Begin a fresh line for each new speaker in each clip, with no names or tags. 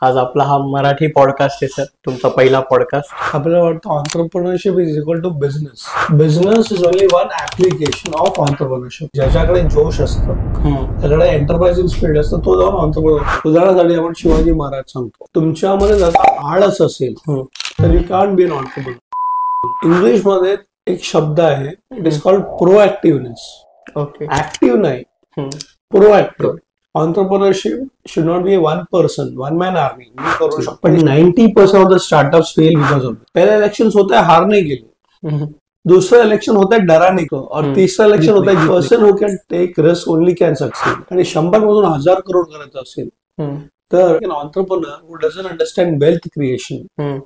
आज आपला हा मराठी पॉडकास्ट आहे सर, तुमचा पहिला पॉडकास्ट.
आपल्याला वाटतं entrepreneurship is equal to business. Business is only one application of entrepreneurship. ज्याच्याकडे जोश असतं, त्याच्याकडे एंटरप्राइझिंग स्पिरिट असतं, तो जाऊन ऑन्टरप्रिनर. उदाहरणासाठी आपण शिवाजी महाराज सांगतो. तुमच्यामध्ये जर आळस असेल तर you can be an entrepreneur. English मध्ये एक शब्द आहे, it is called proactiveness.
Okay,
active नाही, proactive. Entrepreneurship should not be a one person, one man army. मी करू शकतो, पण 90% of the startups fail because of पहिलं इलेक्शन होत आहे हार नाही गेले, दुसरं इलेक्शन होत आहे डराने को, और तिसरं इलेक्शन होत आहे person who can take risk only can succeed. आणि 100 मधून 1000 करोड करायचं असेल तर entrepreneur who doesn't understand wealth creation,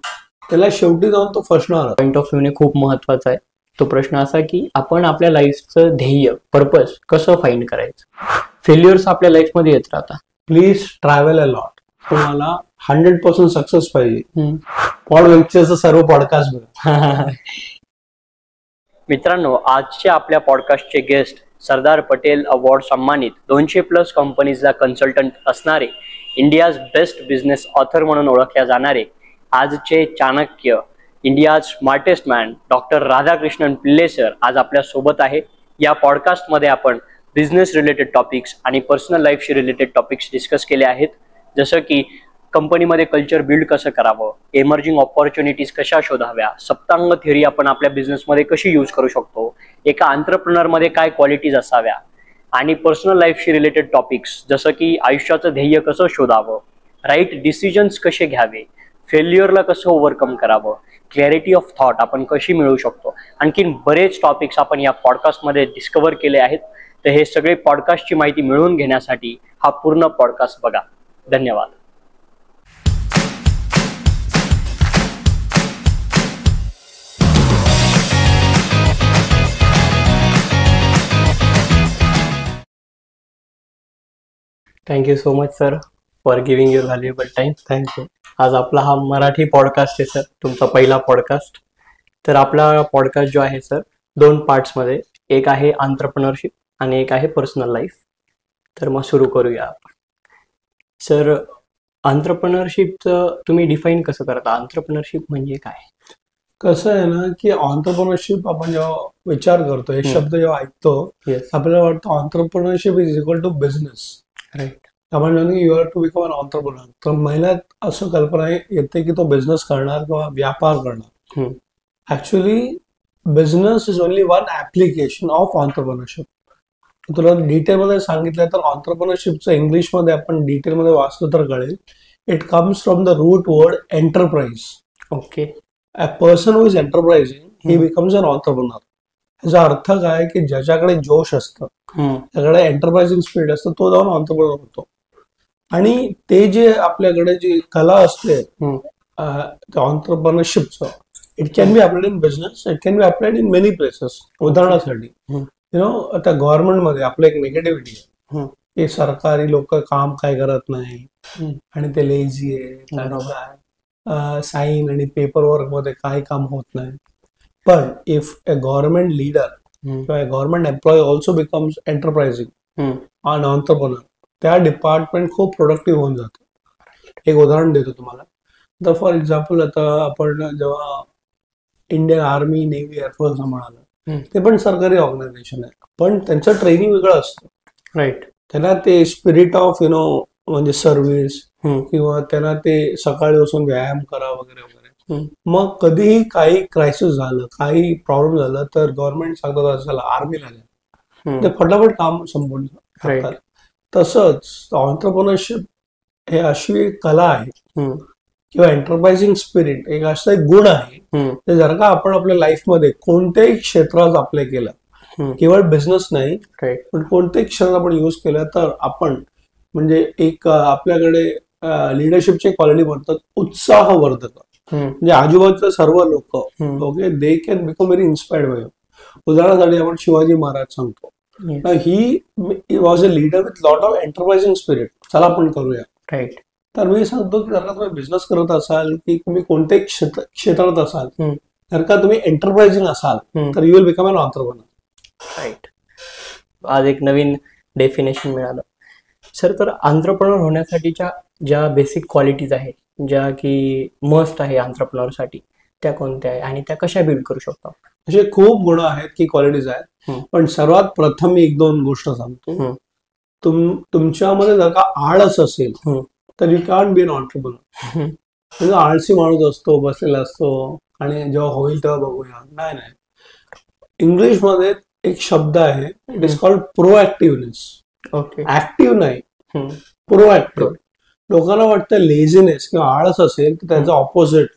त्याला शेवटी जाऊन तो फसणार.
पॉइंट ऑफ व्ह्यूने खूप महत्वाचा आहे तो प्रश्न असा की आपण आपल्या लाईफचं ध्येय, पर्पज कसं फाइंड करायचं. फेल्युअर्स आपल्या लाईफमध्ये येत राहतात.
Please travel a lot. तुम्हाला 100% सक्सेस पाहिजे. पॉड वेंचरचं सर्व पॉडकास्ट बघा.
मित्रांनो, आजच्या आपल्या पॉडकास्टचे गेस्ट सरदार पटेल अवॉर्ड सन्मानित 200+ कंपनीजला कन्सल्टंट असणारे, इंडियाज बेस्ट बिझनेस ऑथर म्हणून ओळखल्या जाणारे, आजचे Chanakya, India's smartest man doctor Radhakrishnan पिल्ले सर आज आपल्या सोबत आहे. या पॉडकास्टमध्ये आपण बिझनेस रिलेटेड टॉपिक्स आणि पर्सनल लाईफशी रिलेटेड टॉपिक्स डिस्कस केले आहेत. जसं की कंपनीमध्ये कल्चर बिल्ड कसं करावं, एमर्जिंग ऑपॉर्च्युनिटीज कशा शोधाव्या, सप्तांग थिअरी आपण आपल्या बिझनेसमध्ये कशी यूज करू शकतो, एका एंटरप्रेनरमध्ये काय क्वालिटीज असाव्या, आणि पर्सनल लाईफशी रिलेटेड टॉपिक्स जसं की आयुष्याचं ध्येय कसं शोधावं, राईट डिसिजन्स कसे घ्यावे, फेल्युअरला कसं ओव्हरकम करावं, क्लॅरिटी ऑफ थॉट आपण कशी मिळवू शकतो, आणखीन बरेच टॉपिक्स आपण या पॉडकास्टमध्ये डिस्कवर केले आहेत. तर हे सगळे पॉडकास्टची माहिती मिळवून घेण्यासाठी हा पूर्ण पॉडकास्ट बघा. धन्यवाद. Thank you so much sir for giving your valuable time.
Thank you.
आज आपला हा मराठी पॉडकास्ट आहे सर, तुमचा पहिला पॉडकास्ट. तर आपला पॉडकास्ट जो आहे सर 2 पार्ट्समध्ये, एक आहे एंटरप्रेन्योरशिप आणि एक आहे पर्सनल लाईफ. तर मग सुरू करूया आपण. सर, एंटरप्रेन्योरशिपचं तुम्ही डिफाईन कसं करता? एंटरप्रेन्योरशिप म्हणजे काय?
कसं आहे ना की ऑन्टरप्रिनरशिप आपण जेव्हा विचार करतो, हे शब्द जेव्हा ऐकतो, आपल्याला वाटतं entrepreneurship is equal to business.
Right.
आपण you have to become an entrepreneur. तर महिन्यात असं कल्पना येते की तो बिझनेस करणार किंवा व्यापार करणार. Actually business is only one application of entrepreneurship. तुला डिटेलमध्ये सांगितलं तर ऑन्टरप्रिनरशिपचं इंग्लिशमध्ये आपण डिटेलमध्ये वाचलं तर कळेल. It comes from the root word enterprise.
Okay.
A person who is enterprising he becomes an entrepreneur. ह्याचा अर्थ काय की ज्याच्याकडे जोश असतं, त्याच्याकडे एंटरप्राइझिंग स्पिरिट असतं, तो जाऊन ऑन्टरप्रिनर होतो. आणि ते जे आपल्याकडे जी कला असते ऑन्टरप्रिनरशिपचं, it can be applied in business, it can be applied in many places. उदाहरणासाठी आता गव्हर्नमेंटमध्ये आपलं एक निगेटिव्हिटी आहे की सरकारी लोक काम काय करत नाही आणि ते लेझी आहे, साईन आणि पेपर वर्क मध्ये काही काम होत नाही. पण इफ अ गव्हर्नमेंट लीडर किंवा अ गव्हर्नमेंट एम्प्लॉय ऑल्सो बिकम्स एंटरप्राइझिंग आणि ऑन्टरप्रिनर, त्या डिपार्टमेंट खूप प्रोडक्टिव्ह होऊन जातं. एक उदाहरण देतो तुम्हाला. तर फॉर एक्झाम्पल आता आपण जेव्हा इंडियन आर्मी, नेव्ही, एअरफोर्स म्हणाल, ते पण सरकारी ऑर्गनायझेशन आहे, पण त्यांचं ट्रेनिंग वेगळं असतं.
राईट.
त्यांना ते स्पिरिट ऑफ म्हणजे सर्व्हिस, किंवा त्यांना ते सकाळी बसून व्यायाम करा वगैरे वगैरे. मग कधीही काही क्रायसिस झालं, काही प्रॉब्लेम झालं तर गव्हर्नमेंट सांगतात चला आर्मीला द्या, ते फटाफट काम संपवून टाकतात. तसंच ऑन्टरप्रिनरशिप हे अशी एक कला आहे किंवा एंटरप्राइझिंग स्पिरिट एक असा एक गुण आहे, ते जर का आपण आपल्या लाईफमध्ये कोणत्याही क्षेत्रात अप्लाय केलं, केवळ बिझनेस नाही पण कोणत्याही क्षेत्रात आपण युज केलं, तर आपण म्हणजे एक आपल्याकडे लिडरशिपची क्वालिटी म्हणतात उत्साहवर्धक. म्हणजे आजूबाजूचे सर्व लोक, okay, they can become very inspired by. उदाहरणासाठी आपण शिवाजी महाराज सांगतो. He was a leader with lot of enterprising spirit. चला आपण करूया.
राईट.
तर मी सांगतो की जर का तुम्ही बिझनेस करत असाल, की तुम्ही कोणत्याही क्षेत्रात असाल, जर का तुम्ही एंटरप्राइझिंग असाल तर you will become an entrepreneur.
Right. आज एक नवीन डेफिनेशन मिळालं. सर, तर आंतरप्रनर होण्यासाठीच्या ज्या बेसिक क्वालिटीज आहेत, ज्या की मस्ट आहे आंतरप्रनरसाठी, त्या कोणत्या आहे आणि त्या कशा बिल्ड करू शकतो?
असे खूप गुण आहेत की क्वालिटीज आहेत, पण सर्वात प्रथम मी एक दोन गोष्ट सांगतो. तुमच्यामध्ये जर का आळस असेल तर you can't be an entrepreneur. म्हणजे आळशी माणूस असतो, बसलेला असतो आणि जेव्हा होईल तेव्हा बघूया. नाही, इंग्लिशमध्ये एक शब्द आहे, it is called proactiveness.
Okay.
Active नाही, प्रोएक्टिव्ह. लोकांना वाटतं लेझीनेस किंवा आळस असेल तर त्याचं opposite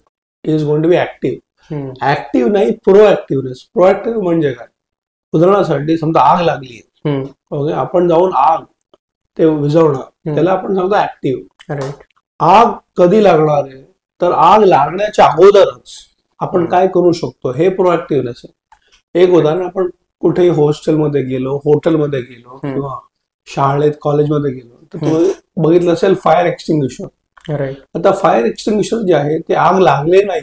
is going to be active. Active नाही, प्रोएक्टिव्हनेस. प्रोएक्टिव्ह म्हणजे काय? उदाहरणासाठी समजा आग लागली, ओके, आपण जाऊन आग ते विझवणं, त्याला आपण सांगतो ऍक्टिव्ह. आग कधी लागणार आहे तर आग लागण्याच्या अगोदरच आपण काय करू शकतो हे प्रोएक्टिव्हनेस आहे. एक उदाहरण, आपण कुठेही हॉस्टेलमध्ये गेलो, हॉटेलमध्ये गेलो किंवा शाळेत कॉलेजमध्ये गेलो तर तुम्ही बघितलं असेल फायर एक्सटिंग्विशर. आता फायर एक्सटिंग्विशर जे आहे ते आग लागले नाही,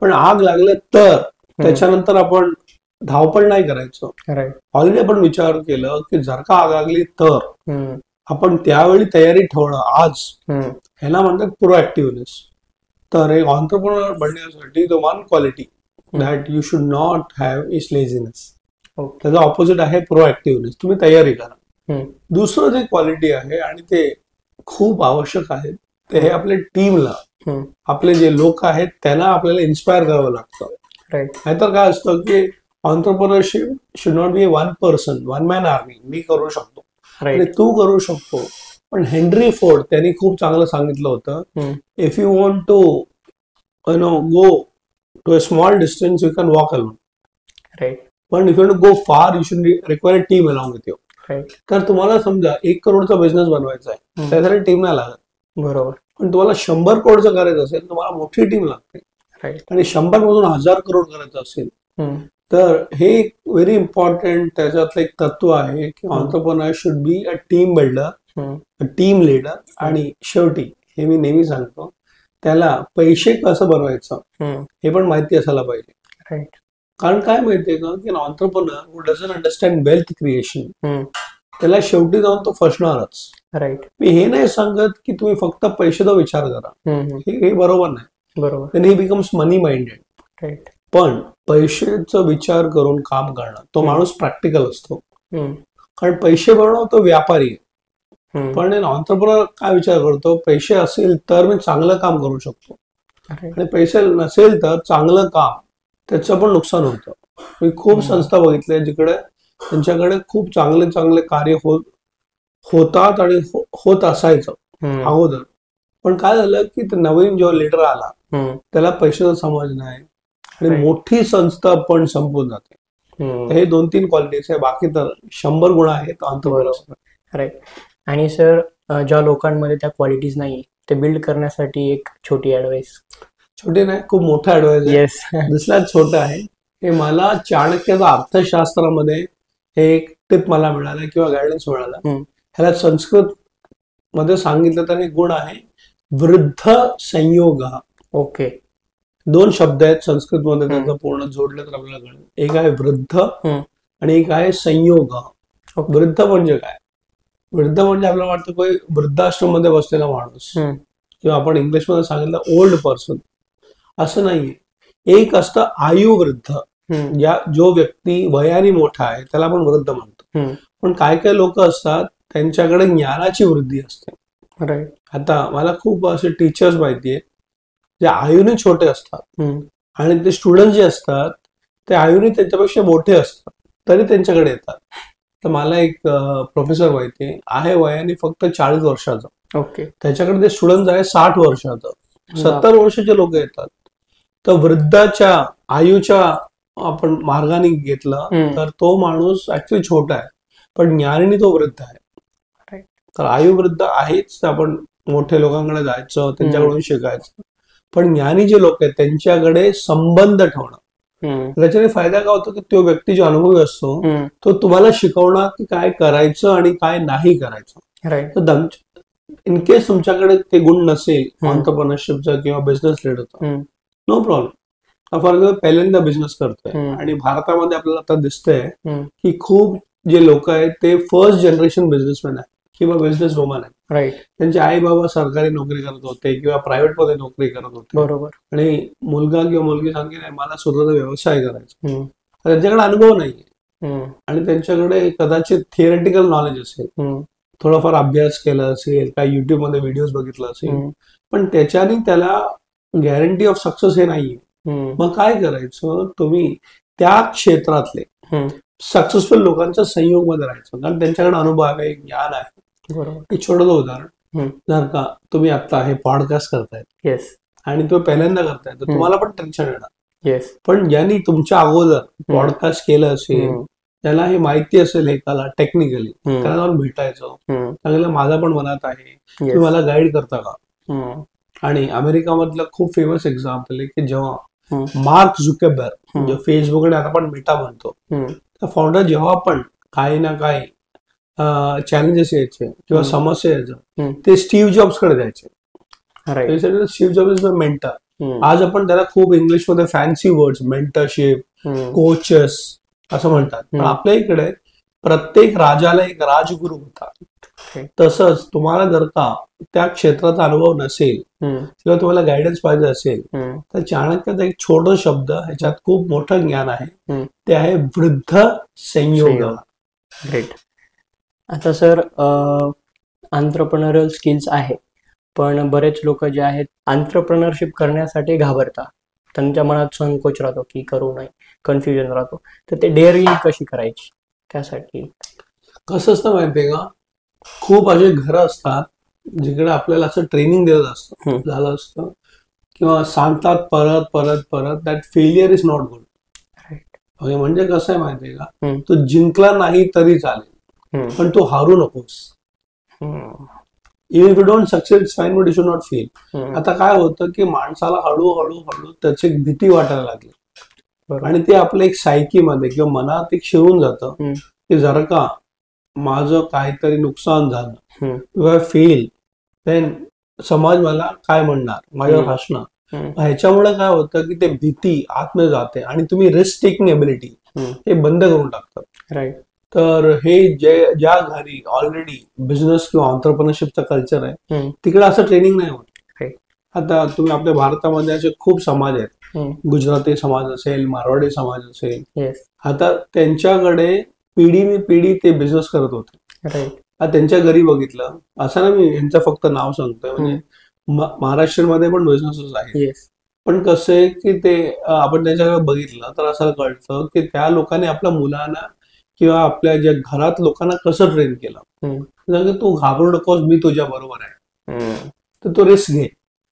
पण आग लागलं तर त्याच्यानंतर आपण धावपळ नाही करायचं. ऑलरेडी आपण विचार केलं की जर का आग लागली तर आपण त्यावेळी तयारी ठेवणं आज, ह्याला म्हणतात प्रोएक्टिव्हनेस. तर एक ऑन्टरप्रिनर बनण्यासाठी the one quality that you should not have is laziness. त्याचा ऑपोजिट आहे प्रोएक्टिव्हनेस. तुम्ही तयारी करा. दुसरं जे क्वालिटी आहे आणि ते खूप आवश्यक आहे ते हे आपल्या टीमला, आपले जे लोक आहेत त्यांना आपल्याला इन्स्पायर करावं लागतं. नाहीतर काय असतं की entrepreneurship should not be one person, one man army. मी करू शकतो, तू करू शकतो. पण हेनरी फोर्ड त्यांनी खूप चांगलं सांगितलं होतं, if you want to go to a small distance you can walk alone, पण if you want to go far you should require a team along with you. तर तुम्हाला समजा 1 करोडचा बिझनेस बनवायचा आहे, त्यासाठी टीम नाही लागत, बरोबर. पण तुम्हाला 100 करोडचं करायचं असेल तुम्हाला मोठी टीम लागते. आणि 100 मधून 1000 करोड करायचं असेल तर हे एक व्हेरी इम्पॉर्टंट त्याच्यातलं एक तत्व आहे की entrepreneur should be a team builder, a team leader. आणि शेवटी हे मी नेहमी सांगतो, त्याला पैसे कसं बनवायचं हे पण माहिती असायला पाहिजे. कारण काय माहितीये का की entrepreneur who doesn't understand wealth creation, त्याला शेवटी जाऊन तो फसणारच. मी हे नाही सांगत की तुम्ही फक्त पैशाचा विचार करा, हे बरोबर नाही, बरोबर. Then he becomes money minded. पण पैशाचा विचार करून काम करणं, तो माणूस प्रॅक्टिकल असतो. कारण पैसे बनवणं तो व्यापारी आहे. पण ऑन्टरप्रिनर काय विचार करतो, पैसे असेल तर मी चांगलं काम करू शकतो, आणि पैसे नसेल तर चांगलं काम त्याचं पण नुकसान होतं. मी खूप संस्था बघितल्या जिकडे त्यांच्याकडे खूप चांगले चांगले कार्य होतात आणि होत असायचं अगोदर. पण काय झालं की नवीन जो लीडर आला त्याला पैशाचा समज नाही आणि मोठी संस्था पण संपून जाते. हे 2-3 क्वालिटीज आहे, बाकी तर 100 गुण आहेत ऑन्टरप्रिनर.
आणि सर, ज्या लोकांमध्ये त्या क्वालिटीज नाही ते बिल्ड करण्यासाठी एक छोटी ऍडवाइस.
छोटी नाही, खूप मोठा ऍडवाइस आहे. दुसरा छोटा आहे, हे मला चाणक्याचा अर्थशास्त्रामध्ये हे एक टिप मला मिळालं किंवा गायडन्स मिळाला. ह्याला संस्कृत मध्ये सांगितलं तर हे गुण आहे वृद्ध संयोग. ओके. 2 शब्द आहेत संस्कृत मध्ये, त्याचं पूर्ण जोडलं तर आपल्याला कळेल. एक आहे वृद्ध आणि एक आहे संयोग. वृद्ध म्हणजे काय? वृद्ध म्हणजे आपल्याला वाटतं काही वृद्धाश्रम मध्ये बसलेला माणूस, किंवा आपण इंग्लिश मध्ये सांगितलं ओल्ड पर्सन. असं नाहीये. एक असतं आयुवृद्ध, जो व्यक्ती वयाने मोठा आहे त्याला आपण वृद्ध म्हणतो. पण काय काय लोक असतात त्यांच्याकडे ज्ञानाची वृद्धी असते. आता मला खूप असे टीचर्स माहिती आहेत जे आयुने छोटे असतात आणि ते स्टुडंट जे असतात ते आयुने त्यांच्यापेक्षा मोठे असतात तरी त्यांच्याकडे येतात. तर मला एक प्रोफेसर माहिती आहे वयाने फक्त 40 वर्षाचा, ओके, त्याच्याकडे ते स्टुडंट आहे 60 वर्षाचं, 70 वर्षाचे लोक येतात. तर वृद्धाच्या आयुच्या आपण मार्गाने घेतलं तर तो माणूस ऍक्च्युली छोटा आहे, पण ज्ञानाने तो वृद्ध आहे. तर आयुवृद्ध आहेच, आपण मोठ्या लोकांकडे जायचं, त्यांच्याकडून शिकायचं. पण ज्ञानी जे लोक आहेत त्यांच्याकडे संबंध ठेवणं, त्याच्याने फायदा काय होतो की तो व्यक्ती जो अनुभवी असतो तो तुम्हाला शिकवणार की काय करायचं आणि काय नाही करायचं. तर इन केस तुमच्याकडे ते गुण नसेल ऑन्टरप्रिनरशिपचा किंवा बिझनेस लीडरचा, नो प्रॉब्लेम. फॉर एक्झाम्पल पहिल्यांदा बिझनेस करतोय आणि भारतामध्ये आपल्याला आता दिसतंय की खूप जे लोक आहेत ते फर्स्ट जनरेशन बिझनेसमॅन आहेत. किंवा बिझनेस वुमन आहेत,
राईट,
त्यांचे आई बाबा सरकारी नोकरी करत होते किंवा प्रायव्हेट मध्ये नोकरी करत होते,
बरोबर,
आणि मुलगा किंवा मुलगी सांगते नाही मला स्वतःचा व्यवसाय करायचा, त्यांच्याकडे अनुभव नाहीये आणि त्यांच्याकडे कदाचित थिअरेटिकल नॉलेज असेल, थोडाफार अभ्यास केला असेल, काही युट्यूब मध्ये व्हिडिओज बघितला असेल, पण त्याच्याने त्याला गॅरंटी ऑफ सक्सेस हे नाहीये. मग काय करायचं, तुम्ही त्या क्षेत्रातले सक्सेसफुल लोकांच्या संयोग मध्ये राहायचं, कारण त्यांच्याकडे अनुभव आहे, ज्ञान आहे.
बरोबर,
एक छोटं उदाहरण, जर का तुम्ही आता हे पॉडकास्ट करतायत,
येस,
आणि तुम्ही पहिल्यांदा करताय तर तुम्हाला पण टेन्शन येणार,
येस,
पण ज्यांनी तुमच्या अगोदर पॉडकास्ट केलं असेल, त्याला हे माहिती असेल एकाला टेक्निकली, त्याला जाऊन भेटायचं, त्याला माझा पण मनात आहे, तुम्ही मला गाईड करता का. आणि अमेरिकामधलं खूप फेमस एक्झाम्पल आहे की जेव्हा मार्क झुकरबर्ग, जो फेसबुक आणि आता आपण मेटा म्हणतो, त्या फाउंडर जेव्हा पण काही ना काही चॅलेंजेस यायचे किंवा समस्या यायचं, ते स्टीव्ह जॉब्स कडे जायचे. Steve jobs is the mentor. आज आपण त्याला खूप इंग्लिशमध्ये फॅन्सी वर्ड्स, मेंटरशिप, कोचेस असं म्हणतात, पण आपल्या इकडे प्रत्येक राजाला एक राजगुरू होता. तसंच तुम्हाला जर का त्या क्षेत्राचा अनुभव नसेल किंवा तुम्हाला गायडन्स पाहिजे असेल, तर चाणक्याचा एक छोटा शब्द ह्याच्यात खूप मोठं ज्ञान आहे, ते आहे वृद्ध संयोग.
ग्रेट. आता सर, एंटरप्रेन्योरियल स्किल्स आहे, पण बरेच लोक जे आहेत एंटरप्रेन्योरशिप करण्यासाठी घाबरतात, त्यांच्या मनात संकोच राहतो की करू नये, कन्फ्युजन राहतो, तर ते डेअरिंग कशी करायची, त्यासाठी
कसं असतं माहितीये का, खूप असे घरं असतात जिकडे आपल्याला असं ट्रेनिंग दिलं असतं, झालं असतं, किंवा सांगतात परत परत परत that failure is not good. म्हणजे कसं आहे माहितीये का, तू जिंकला नाही तरी चालेल, पण तू हारू नकोस. If you don't succeed fine, but you should not fail. आता काय होतं की माणसाला हळूहळू हळू त्याची एक भीती वाटायला लागली, आणि ते आपल्या एक सायकीमध्ये किंवा मनात एक शिरून जातं की जर का माझं काहीतरी नुकसान झालं किंवा फेल, देन समाज मला काय म्हणणार, माझ्यावर हसणार. ह्याच्यामुळे काय होतं की ते भीती आतमध्ये जाते आणि तुम्ही रिस्क टेकिंग एबिलिटी हे बंद करून टाकतात.
राईट.
तर हे ज्या घरी ऑलरेडी बिझनेस किंवा एंटरप्रेन्योरशिपचं कल्चर आहे, तिकडे असं ट्रेनिंग नाही होत. आता तुम्ही आपल्या भारतामध्ये असे खूप समाज आहेत, गुजराती समाज असेल, मारवाडी समाज असेल, आता त्यांच्याकडे पिढीने पिढी ते बिझनेस करत होते. त्यांच्या घरी बघितलं, असं ना मी यांचं फक्त नाव सांगतोय, म्हणजे महाराष्ट्रामध्ये पण बिझनेसेस आहेत, पण कसं आहे की ते आपण त्यांच्याकडे बघितलं तर असं कळतं की त्या लोकांनी आपल्या मुलांना किंवा आपल्या ज्या घरात लोकांना कसं ट्रेन केलं, तू घाबरू नकोस, मी तुझ्या बरोबर आहे, तर तू रिस्क घे.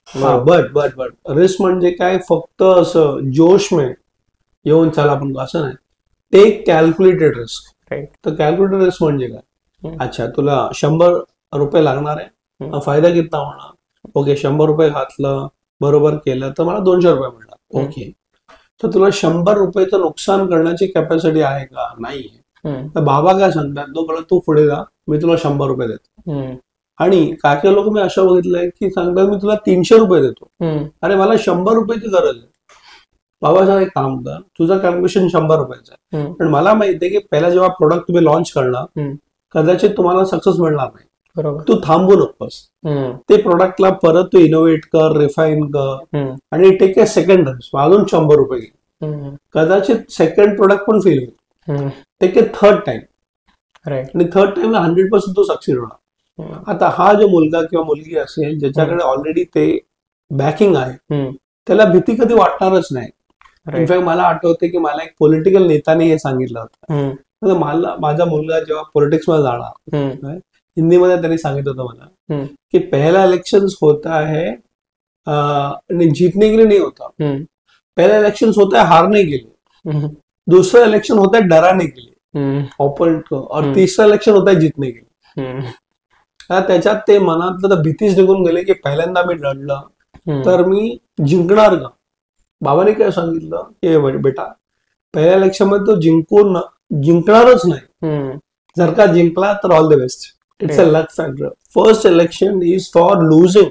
बट रिस्क म्हणजे काय, फक्त असं जोश में येऊन चला आपण असं नाही, ते कॅल्क्युलेटेड रिस्क. तर कॅल्क्युलेटेड रिस्क म्हणजे काय, अच्छा तुला 100 रुपये लागणार आहे, फायदा कितना होणार, ओके 100 रुपये घातलं, बरोबर केलं तर मला 200 रुपये मिळणार, ओके. तर तुला 100 रुपयेचं नुकसान करण्याची कॅपॅसिटी आहे का, नाहीये. तर बाबा काय सांगतात, तू पुढे जा, मी तुला 100 रुपये देतो. आणि काय काय लोक मी असं बघितलंय की सांगतात मी तुला 300 रुपये देतो, अरे मला 100 रुपयाची गरज आहे. बाबा सांग एक काम कर, तुझं कॅल्क्युलेशन 100 रुपयाचं आहे, पण मला माहिती आहे की पहिला जेव्हा प्रोडक्ट तुम्ही लॉन्च करणार, कदाचित तुम्हाला सक्सेस मिळणार नाही, तू थांबू नकोस, ते प्रोडक्टला परत तू इनोव्हेट कर, रिफाईन कर, आणि टेक ए सेकंड रिस्क, अजून 100 रुपये घे, कदाचित सेकंड प्रोडक्ट पण फेल होईल, टेक ए थर्ड टाइम, आणि थर्ड टाइमला 100% तू सक्सीड होणार. आता हा जो मुलगा किंवा मुलगी असेल ज्याच्याकडे ऑलरेडी ते बॅकिंग आहे, त्याला भीती कधी वाटणारच नाही. इनफॅक्ट मला आठवते की मला एक पॉलिटिकल नेत्याने हे सांगितलं होतं, मला माझा मुलगा जेव्हा पॉलिटिक्स मध्ये जाणार, हिंदीमध्ये त्यांनी सांगितलं होतं मला की पहला इलेक्शन होता है जीतने के लिए नहीं होता, पहला इलेक्शन होता है हारने के लिए, दूसरा इलेक्शन होता है डराने के लिए ओपोनेंट को, और तीसरा इलेक्शन होता है जीतने के लिए. त्याच्यात ते मनातलं भीतीच निघून गेले की पहिल्यांदा मी लढलं तर मी जिंकणार का. बाबाने काय सांगितलं की बेटा पहिल्या इलेक्शन मध्ये तो जिंकणारच नाही, जर का जिंकला तर all the best, it's a luck factor. First election is for losing,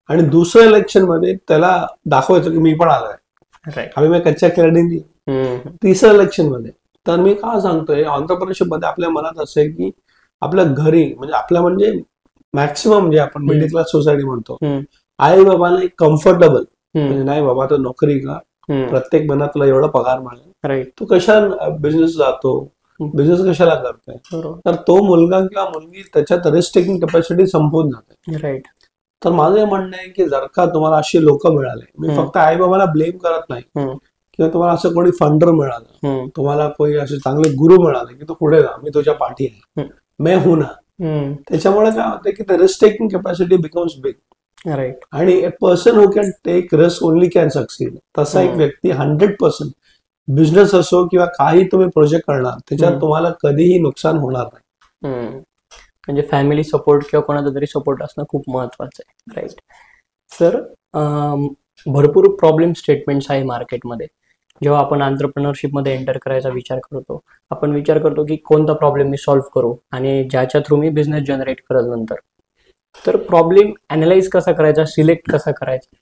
आणि दुसऱ्या इलेक्शन मध्ये त्याला दाखवायचं की मी पण आलोय, आम्ही मी कच्च्या खेळाडू. तिसऱ्या इलेक्शन मध्ये तर मी का सांगतोय, एंटरप्रेन्योरशिप मध्ये आपल्या मनात असे की आपल्या घरी म्हणजे आपल्या म्हणजे मॅक्सिमम जे आपण मिडल क्लास सोसायटी म्हणतो, आई बाबाला एक कम्फर्टेबल म्हणजे नाही बाबा तो नोकरी का, प्रत्येक महिन्यात तुला एवढा पगार मिळेल, तू कशा बिझनेस जातो, बिझनेस कशाला करतोय, तर तो मुलगा किंवा मुलगी त्याच्यात रिस्क टेकिंग कॅपॅसिटी संपवून जाते.
राईट.
तर माझं हे म्हणणं आहे की जर का तुम्हाला अशी लोक मिळाले, मी फक्त आई बाबाला ब्लेम करत नाही, किंवा तुम्हाला असं कोणी फंडर मिळालं, तुम्हाला कोणी असे चांगले गुरु मिळाले की तू पुढे जा, मी तुझ्या पाठी आहे, मैं हूं ना, त्याच्यामुळे काय होतं की the risk taking capacity becomes big.
Right.
आणि a person who can take risk only can succeed. तसा एक व्यक्ती 100% बिझनेस असो किंवा काही तुम्ही प्रोजेक्ट करणार त्याच्यात तुम्हाला कधीही नुकसान होणार नाही.
म्हणजे फॅमिली सपोर्ट किंवा कोणाचा तरी सपोर्ट असणं खूप महत्वाचं आहे. राईट. सर, भरपूर प्रॉब्लेम स्टेटमेंट्स आहे मार्केटमध्ये. जेव्हा आपण एंटरप्रेन्योरशिपमध्ये एंटर करायचा विचार करतो, आपण विचार करतो की कोणता प्रॉब्लेम मी सॉल्व्ह करू आणि ज्याच्या थ्रू मी बिझनेस जनरेट करत नंतर. तर प्रॉब्लेम अनालाइज कसा करायचा, सिलेक्ट कसा करायचा?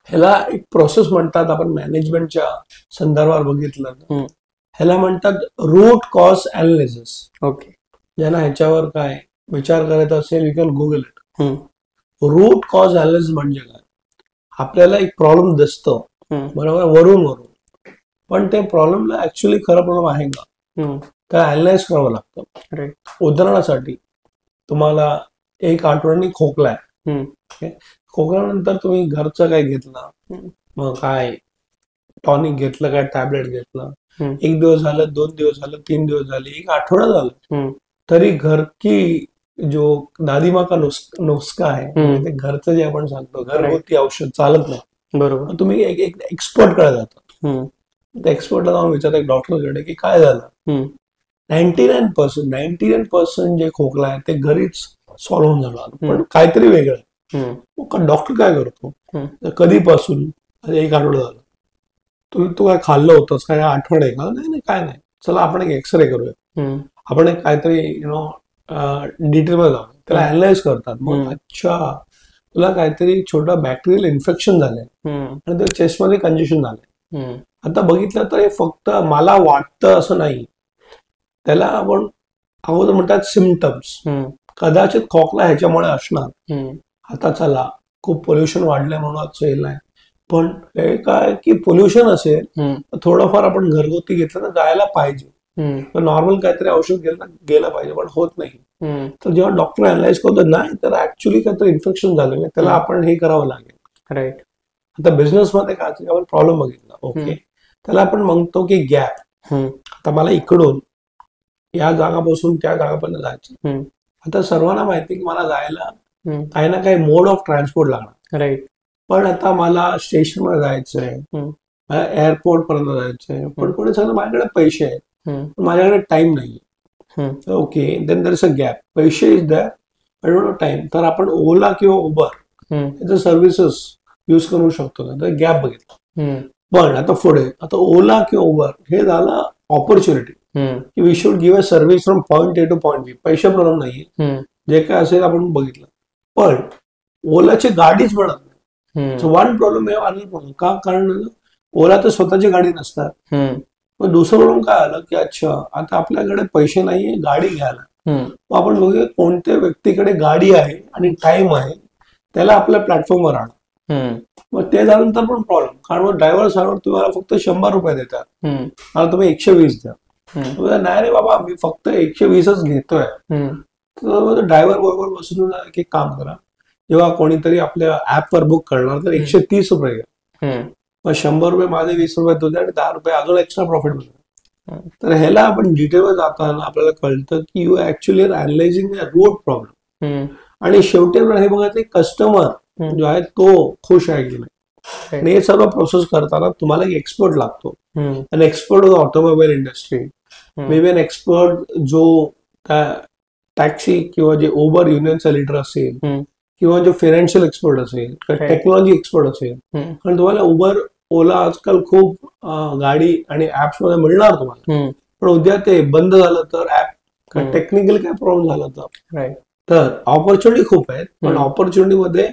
ह्याला एक प्रोसेस म्हणतात, आपण मॅनेजमेंटच्या संदर्भात बघितलं, ह्याला म्हणतात रूट कॉज अनालिसिस.
ओके.
ज्यांना ह्याच्यावर काय विचार करायचा असेल, you can google it. Root cause analysis म्हणजे काय, आपल्याला एक प्रॉब्लेम दिसतो बरोबर वरून, पण ते प्रॉब्लेमला ऍक्च्युअली खरं प्रॉब्लेम आहे का, त्याला अनालाइज करावं लागतं. उदाहरणासाठी तुम्हाला एक आठवड्यानी खोकला आहे, खोकल्यानंतर तुम्ही घरचं काय घेतलं, मग काय टॉनिक घेतलं, काय टॅबलेट घेतलं, 1 दिवस झालं, 2 दिवस झालं, 3 दिवस झाले, 1 आठवडा झालं, तरी घर की जो दादीमा का नुस्खा आहे, ते घरचं जे आपण सांगतो घरगुती औषध चालत नाही. बरोबर. तुम्ही एक एक्सपर्टकडे जाता, त्या एक्सपर्टला जाऊन विचारता, एक डॉक्टरकडे की काय झालं, 99% जे खोकला आहे ते घरीच सॉल्व्ह होऊन जाणार, पण काहीतरी वेगळं. डॉक्टर काय करतो, कधीपासून 1 आठवडा झाला, तू काय खाल्लं होतंस, काय आठवड आहे का, नाही काय नाही, चला आपण एक एक्सरे करूया, आपण एक काहीतरी डिटेलमध्ये जाऊ, त्याला अनालाइज करतात. मग अच्छा तुला काहीतरी छोटा बॅक्टेरियल इन्फेक्शन झालंय आणि ते चेस्टमध्ये कंजेशन झालंय. आता बघितलं तर हे फक्त मला वाटतं असं नाही, त्याला आपण अगोदर म्हणतात सिम्पटम्स. कदाचित खोकला ह्याच्यामुळे असणार, आता चला खूप पोल्युशन वाढलंय म्हणून असेल, नाही, पण हे काय की पोल्युशन असेल थोडंफार आपण घरगुती घेतलं तर जायला पाहिजे, नॉर्मल काहीतरी औषध गेलं पाहिजे, पण होत नाही. तर जेव्हा डॉक्टर अनालाइज करतो नाही तर ऍक्च्युअली काहीतरी इन्फेक्शन झालेलं आहे, त्याला आपण हे करावं लागेल. राईट. आता बिझनेस मध्ये काय आपण प्रॉब्लेम बघितला, ओके, त्याला आपण म्हणतो की गॅप. आता मला इकडून या जागापासून त्या जागापर्यंत जायचं, आता सर्वांना माहिती की मला जायला काही ना काही मोड ऑफ ट्रान्सपोर्ट लागणार. राईट. पण आता मला स्टेशनवर जायचंय, मला एअरपोर्ट पर्यंत जायचंय, पण कोणी सांगलं माझ्याकडे पैसे आहेत, माझ्याकडे टाइम नाही. Okay, then there is a gap. पैसे is there, I don't know time. तर आपण ओला किंवा उबर याचे सर्व्हिसेस यूज करू शकतो, तर गॅप बघितला. पण आता पुढे आता ओला किंवा उबर हे झालं ऑपॉर्च्युनिटी, की we should give a service from point A to point B. पैसे प्रॉब्लेम नाहीये, जे काय असेल आपण बघितलं, पण ओलाची गाडीच बनत नाही. सो वन प्रॉब्लेम प्रॉब्लेम का, कारण ओला तर स्वतःची गाडी नसतात. मग दुसरं प्रॉब्लेम काय आलं की अच्छा आता आपल्याकडे पैसे नाहीये गाडी घ्यायला, मग आपण बघूया कोणत्या व्यक्तीकडे गाडी आहे आणि टाइम आहे त्याला आपल्या प्लॅटफॉर्मवर आणा. मग ते झाल्यानंतर पण प्रॉब्लेम, कारण मग ड्रायव्हर सांगून तुम्हाला फक्त 100 रुपये देतात, मला तुम्ही 120 द्या. नाही रे बाबा, मी फक्त 120च घेतोय. तर ड्रायव्हर बरोबर बसून एक काम करा, जेव्हा कोणीतरी आपल्या ऍपवर बुक करणार तर 130 रुपये घ्या, मग 100 रुपये माझे, 20 रुपये तुझे आणि 10 रुपये अजून एक्स्ट्रा प्रॉफिट मिळणार. तर ह्याला आपण डिटेलवर जाताना आपल्याला कळतं की you actually analysing a route problem, आणि शेवटी हे बघायचं कस्टमर जो आहे तो खुश आहे की नाही. आणि हे सर्व प्रोसेस करताना तुम्हाला एक एक्सपर्ट लागतो, an expert of automobile industry, may be an expert जो टॅक्सी किंवा जे उबर युनियनचा लीडर असेल, किंवा जो फायनान्शियल एक्सपर्ट असेल, टेक्नॉलॉजी एक्सपर्ट असेल. कारण तुम्हाला उबर ओला आजकाल खूप गाडी आणि ऍप्स मध्ये मिळणार तुम्हाला, पण उद्या ते बंद झालं तर ऍप टेक्निकल काय प्रॉब्लेम झाला तर ऑपॉर्च्युनिटी खूप आहेत, पण ऑपॉर्च्युनिटी मध्ये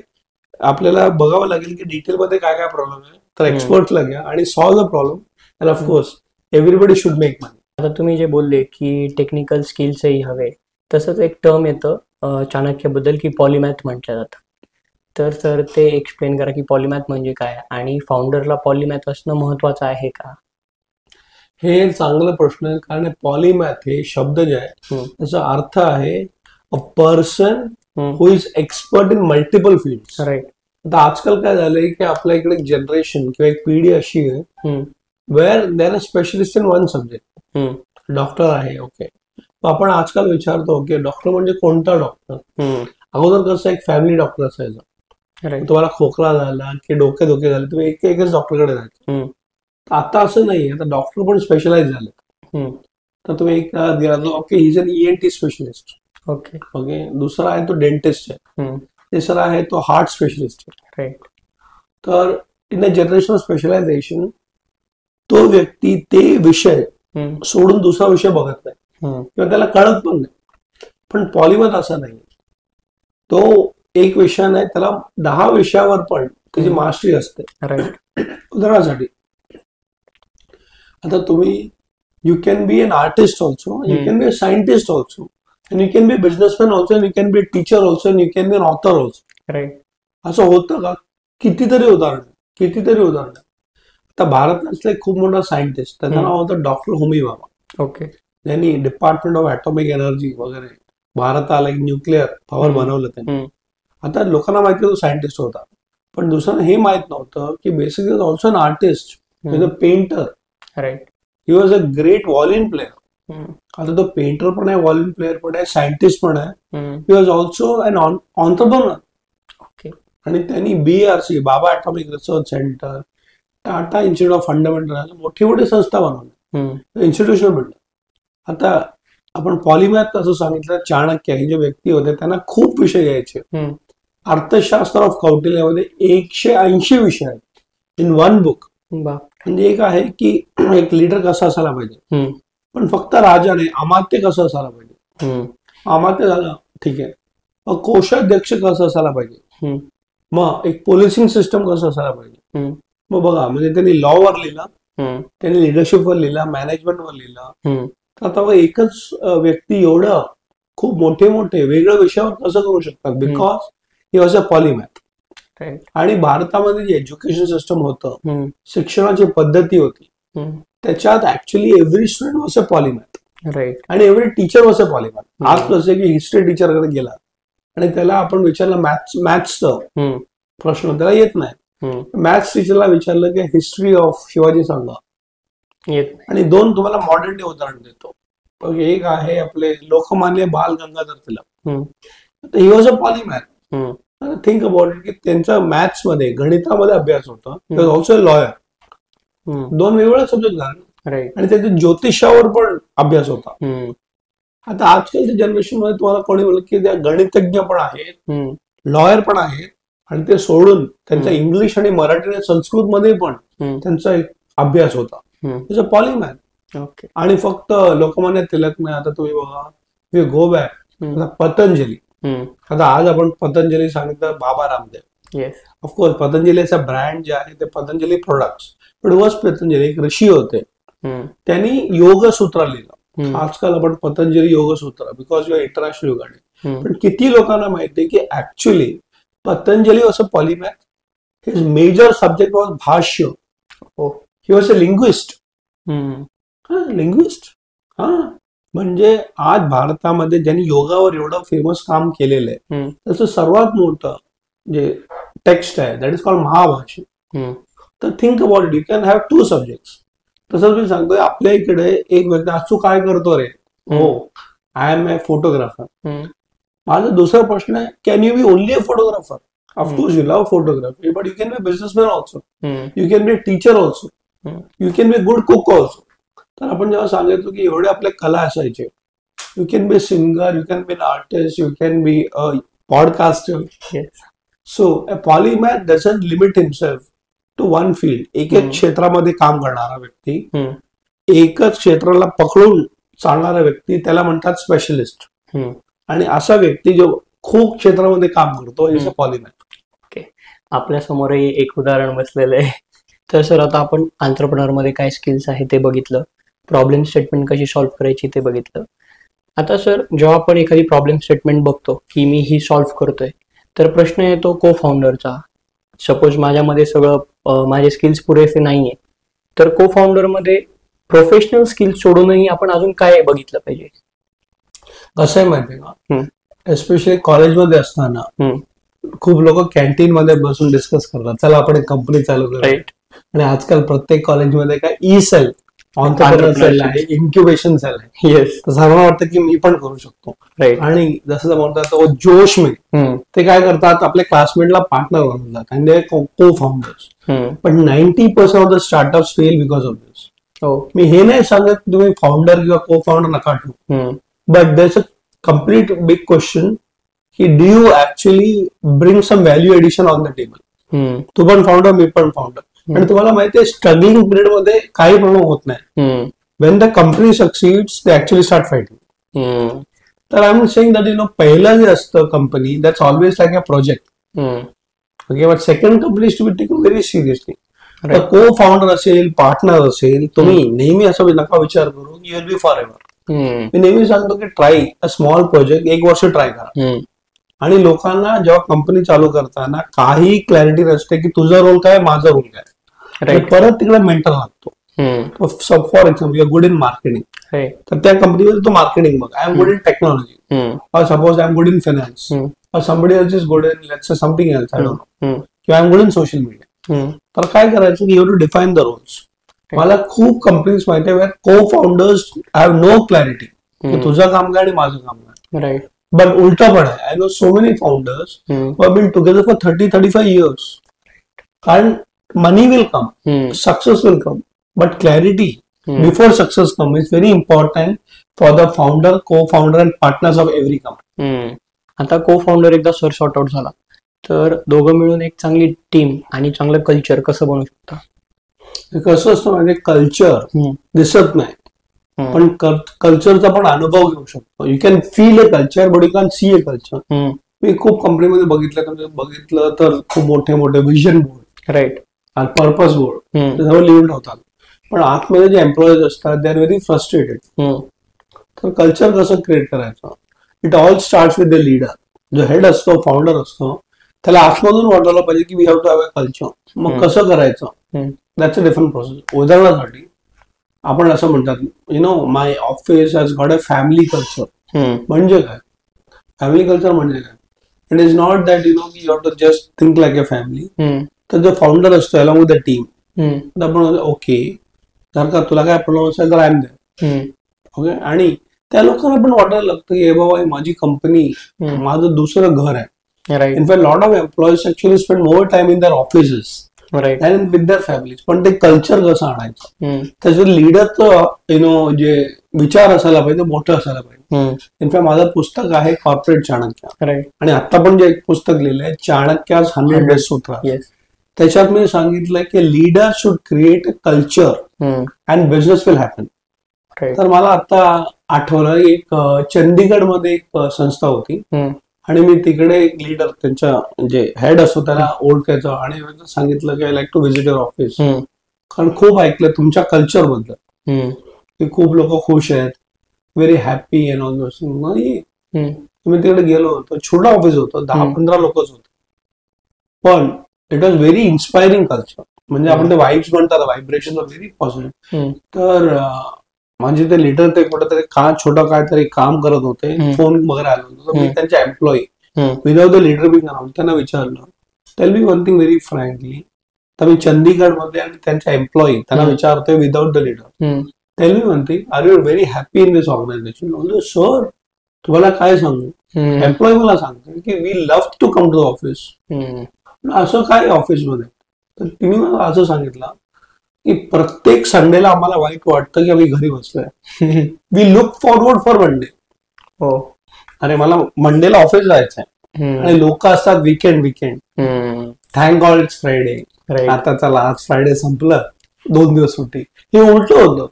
आपल्याला बघावं लागेल की डिटेल मध्ये काय काय प्रॉब्लेम आहे, तर एक्सपर्टला घ्या आणि solve the problem, and of course everybody should make money.
आता तुम्ही जे बोलले की टेक्निकल स्किल्सही हवे, तसंच एक टर्म येतं चाणक्यबद्दल की पॉलिमॅथ म्हटलं जातं. तर सर ते एक्सप्लेन करा की पॉलिमॅथ म्हणजे काय आणि फाउंडरला पॉलिमॅथ असणं महत्वाचं आहे का?
हे चांगला प्रश्न आहे, कारण पॉलिमॅथ हे शब्द जे आहे त्याचा अर्थ आहे a person who is expert in multiple fields.
Right.
आता आजकाल काय झालंय की आपल्या इकडे एक जनरेशन किंवा एक पिढी अशी आहे where there are specialist in one subject. Doctor आहे, ओके. आपण आजकाल विचारतो की डॉक्टर म्हणजे कोणता डॉक्टर. अगोदर कसं एक फॅमिली डॉक्टर असायचा. तुम्हाला खोकला झाला की डोकेदुखी झाली तुम्ही एकच डॉक्टरकडे जायचं. आता असं नाही, आता डॉक्टर पण स्पेशलाइज झाले. तर तुम्ही एक दिला okay he is an ENT specialist.
Okay.
Okay. दुसरा आहे तो डेंटिस्ट आहे. तिसरा आहे तो हार्ट स्पेशलिस्ट आहे.
राईट.
तर in a generation of specialization तो व्यक्ती ते विषय सोडून दुसरा विषय बघत नाही किंवा त्याला कळत पण नाही. पण पॉलिमॅथ असा नाही, तो एक विषय नाही, त्याला 10 विषयावर पण त्याची मास्टरी असते. उदाहरणासाठी आता तुम्ही you can B an artist also, you can be a scientist also, and you can be a businessman also, and you can be a teacher also, and you can be an author also.
Right.
असं होतं का? कितीतरी उदाहरण. आता भारतातला एक खूप मोठा सायंटिस्ट, त्याचं नाव होतं डॉक्टर होमी भाभा.
ओके.
त्यांनी डिपार्टमेंट ऑफ ॲटॉमिक एनर्जी वगैरे भारताला एक न्यूक्लिअर पॉवर बनवलं त्यांनी. आता लोकांना माहिती तो सायंटिस्ट होता, पण दुसऱ्यांना हे माहित नव्हतं की basically also an artist, a painter. Right. He was a great violin player. आता तो पेंटर पण आहे, व्हायोलिन प्लेअर पण आहे, सायंटिस्ट पण आहे. He was also an entrepreneur. Okay. आणि त्यांनी BRC Bhabha Atomic Research Centre, Tata Institute of Fundamental मोठी मोठी संस्था बनवली, इन्स्टिट्यूशन बनलं. आता आपण पॉलिमॅथ असं सांगितलं, चाणक्य हे जे व्यक्ती होते त्यांना खूप विषय यायचे. अर्थशास्त्र ऑफ कौटिल्यामध्ये 180 विषय आहेत इन वन बुक. म्हणजे एक आहे की एक लीडर कसा असायला पाहिजे, पण फक्त राजा नाही, अमात्य कसं असायला पाहिजे. अमात्य झालं ठीक आहे, मग कोषाध्यक्ष कसं असायला पाहिजे, मग एक पोलिसिंग सिस्टम कसं असायला पाहिजे. मग बघा, म्हणजे त्यांनी लॉवर लिहिला, त्यांनी लिडरशिपवर लिहिला, मॅनेजमेंटवर लिहिला. तर आता एकच व्यक्ती एवढं खूप मोठे मोठे वेगळ्या विषयावर कसं करू शकतात, बिकॉज ही वॉज अ पॉलिमॅथ. आणि भारतामध्ये जे एज्युकेशन सिस्टम होतं, शिक्षणाची पद्धती होती, त्याच्यात actually every student was a polymath. Right. आणि every teacher was a polymath. आज कसं की हिस्ट्री टीचरकडे गेला आणि त्याला आपण विचारलं मॅथ्सचं प्रश्न, त्याला येत नाही. मॅथ्स टीचरला विचारलं की हिस्ट्री ऑफ शिवाजी सांगा, आणि 2 तुम्हाला मॉडर्न डे उदाहरण देतो. एक आहे आपले Lokmanya Bal Gangadhar Tilak. He was a polymath. Think about it की त्यांचा मॅथ्स मध्ये गणितामध्ये अभ्यास होता, ऑल्सो अ लॉयर. 2 वेगवेगळे सब्जेक्ट झाले. आणि त्याच्या ज्योतिषावर पण अभ्यास होता. आता आजकालच्या जनरेशन मध्ये तुम्हाला कोणी बोलत की त्या गणितज्ञ पण आहेत, लॉयर पण आहेत, आणि ते सोडून त्यांचा इंग्लिश आणि मराठी आणि संस्कृत मध्ये पण त्यांचा एक अभ्यास होता. पॉलिमॅथ. ओके. आणि फक्त लोकमान्य टिळक नाही, आता तुम्ही बघा गो बॅक पतंजली. आता आज आपण पतंजली सांगितलं, बाबा रामदेव. ऑफकोर्स पतंजली असा ब्रँड जे आहे ते पतंजली प्रोडक्ट्स, पण वॉज पतंजली एक ऋषी होते, त्यांनी योगसूत्र लिहिलं. आजकाल आपण Patanjali Yogasutra because you international युग आहे. पण किती लोकांना माहिती आहे की actually Patanjali was a polymath. His major subject was भाष्य. He was a linguist. Linguist. म्हणजे आज भारतामध्ये ज्यांनी योगावर एवढं फेमस काम केलेलं आहे, त्याचं सर्वात मोठं जे टेक्स्ट आहे दॅट इज कॉल्ड महाभाष्य. तर think about it, you can have 2 subjects. तसंच मी सांगतोय, आपल्या इकडे एक व्यक्ती आज तू काय करतो रे, हो आय एम ए फोटोग्राफर. माझा दुसरा प्रश्न आहे, can you be only a photographer? Of course you love photography, but you can be businessman also, you can be teacher also, you can be good cook also. तर आपण जेव्हा सांगितलं की एवढे आपले कला असायचे, you can be singer, you can be an artist, you can be a podcaster. So a polymath doesn't limit himself to one field. एक क्षेत्रामध्ये काम करणारा व्यक्ती, एकच क्षेत्राला पकडून चालणारा व्यक्ती, त्याला म्हणतात स्पेशलिस्ट. आणि असा व्यक्ती जो खूप क्षेत्रामध्ये काम करतो इज अ पॉलिमॅथ.
ओके. आपल्या समोरही एक उदाहरण बसलेलं आहे. तर सर आता आपण एंटरप्रेन्योर मध्ये काय स्किल्स आहे ते बघितलं, प्रॉब्लेम स्टेटमेंट कशी सॉल्व्ह करायची ते बघितलं. आता सर, जेव्हा आपण एखादी प्रॉब्लेम स्टेटमेंट बघतो की मी ही सॉल्व्ह करतोय, तर प्रश्न येतो को फाउंडरचा. सपोज माझ्यामध्ये सगळं माझे स्किल्स पुरेसे नाहीये, तर को फाउंडर मध्ये प्रोफेशनल स्किल्स सोडूनही आपण अजून काय बघितलं पाहिजे?
कसं आहे माहितीये का, एस्पेशली कॉलेजमध्ये असताना खूप लोक कॅन्टीन मध्ये बसून डिस्कस करतात, चला आपण एक कंपनी चालू करू. आणि आजकाल प्रत्येक कॉलेजमध्ये काय ई सेल, ऑन्टरप्रेन्योर सेल आहे, इन्क्युबेशन सेल आहे.
येस.
तर सर्वांना वाटतं की मी पण करू शकतो. आणि जसं म्हणतात जोश में ते काय करतात, आपल्या क्लासमेटला पार्टनर बनवतात आणि ते को फाउंडर्स. पण 90% of the startups fail because of this. मी हे नाही सांगत की तुम्ही फाउंडर किंवा को फाउंडर नका ठेवू, but there is a complete big question की do you actually bring some value addition on the table. तू पण फाउंडर, मी पण फाउंडर. आणि तुम्हाला माहिती आहे स्ट्रगलिंग पिरियड मध्ये काही प्रॉब्लेम होत नाही. When the company succeeds they actually start fighting. तर आय एम सेइंग दॅट पहिलं जे असतं company, that's always like a project. Okay, but second company to be taken very seriously. तर को फाउंडर असेल, पार्टनर असेल, तुम्ही नेहमी असं नका विचार करू की you will be forever. मी नेहमी सांगतो की ट्राय अ स्मॉल प्रोजेक्ट, 1 वर्ष ट्राय करा. आणि लोकांना जेव्हा कंपनी चालू करताना काही क्लॅरिटी नसते की तुझा रोल काय, माझा रोल काय. परत तिकडे मेंटर लागतो. For example, your good in marketing, तर त्या कंपनीमध्ये तो मार्केटिंग बघ. I am good in technology, और suppose I am good in finance, और somebody else is good in let's say something else, I don't know, किंवा I am good in social media. तर काय करायचं की you to define the roles. मला खूप companies माहिती आहे को फाउंडर्स हॅव नो क्लॅरिटी की तुझं काम काय आणि माझं काम काय. राईट. बट उलटा पण आहे. I know so many founders who have been together for 30-35 years. कारण money will come, success will come, but clarity before success comes is very important for the founder, co-founder and partners of every company.
आता co-founder एकदा sort out झाला, तर दोघं मिळून एक चांगली team आणि चांगलं कल्चर कसं बनवू शकता?
कसं असतं म्हणजे कल्चर दिसत नाही, पण कल्चरचा पण अनुभव घेऊ शकतो. You can feel a culture but you can see a culture. मी खूप कंपनीमध्ये बघितलं तर खूप मोठे मोठे vision board, right, purpose board त्याच्यावर लिहून ठेवतात, पण आतमध्ये जे एम्प्लॉईज असतात दे आर व्हेरी फ्रस्ट्रेटेड. तर कल्चर कसं क्रिएट करायचं? It all starts with the leader. जो हेड असतो, फाउंडर असतो, त्याला आतमधून वाटायला पाहिजे की we have to have a culture. मग कसं करायचं, दॅट्स अ डिफरंट प्रोसेस. उदाहरणासाठी आपण असं म्हणतात, my office has got a family culture. म्हणजे काय फॅमिली कल्चर? म्हणजे काय? It is not that you have to just think like a family. तर जो फाउंडर असतो अलॉंग विथ द टीम, आपण ओके जर का तुला काय प्रॉब्लेम असेल तर आय एम देअर. ओके, आणि त्या लोकांना पण वाटायला लागतं की हे बाबा माझी कंपनी माझं दुसरं घर आहे. In fact lot of employees actually spend more time in their offices and with their families. पण ते कल्चर कसं आणायचं, त्याचं लीडरचं जे विचार असायला पाहिजे मोठं असायला पाहिजे. इनफॅक्ट माझं पुस्तक आहे कॉर्पोरेट चाणक्य, आणि आता पण जे एक पुस्तक लिहिलंय चाणक्याज 100 बेस्ट सूत्र, त्याच्यात मी सांगितलंय की leader should create a culture and business will happen. तर मला आता आठवलं, एक चंदीगडमध्ये एक संस्था होती आणि मी तिकडे एक लीडर, त्यांच्या जे हेड असतो त्याला ओळखायचं, आणि सांगितलं की I like to visit your office, कारण खूप ऐकलं तुमच्या कल्चर बद्दल की खूप लोक खुश आहेत, very happy and all those. नाही, मी तिकडे गेलो होतो, छोटं ऑफिस होतं, 10-15 लोकच होते, पण it was very inspiring culture. म्हणजे आपण ते वाईब्स म्हणतात, व्हायब्रेशन व्हेरी पॉझिटिव्ह. तर म्हणजे ते लीडर ते कुठेतरी छोटं काहीतरी काम करत होते, फोन वगैरे आलं होतं, तर मी त्यांच्या employee without the leader being around त्यांना विचारलं, tell me one thing very frankly. तर मी चंदीगडमध्ये आणि त्यांच्या एम्प्लॉई त्यांना विचारतोय without the leader, tell me one thing, are you very happy in this organisation? Sir तुम्हाला काय सांगू, एम्प्लॉई मला सांगते की we love to come to the office. असं काय ऑफिसमध्ये? तर तिने मला असं सांगितलं की प्रत्येक संडेला आम्हाला वाईट वाटतं की आम्ही घरी बसलोय. We look forward for Monday. हो, अरे मला मंडेला ऑफिस जायचंय, आणि लोक असतात weekend, thank God it's Friday, आता चला आज फ्रायडे संपलं, 2 दिवस सुट्टी. हे उलट होतं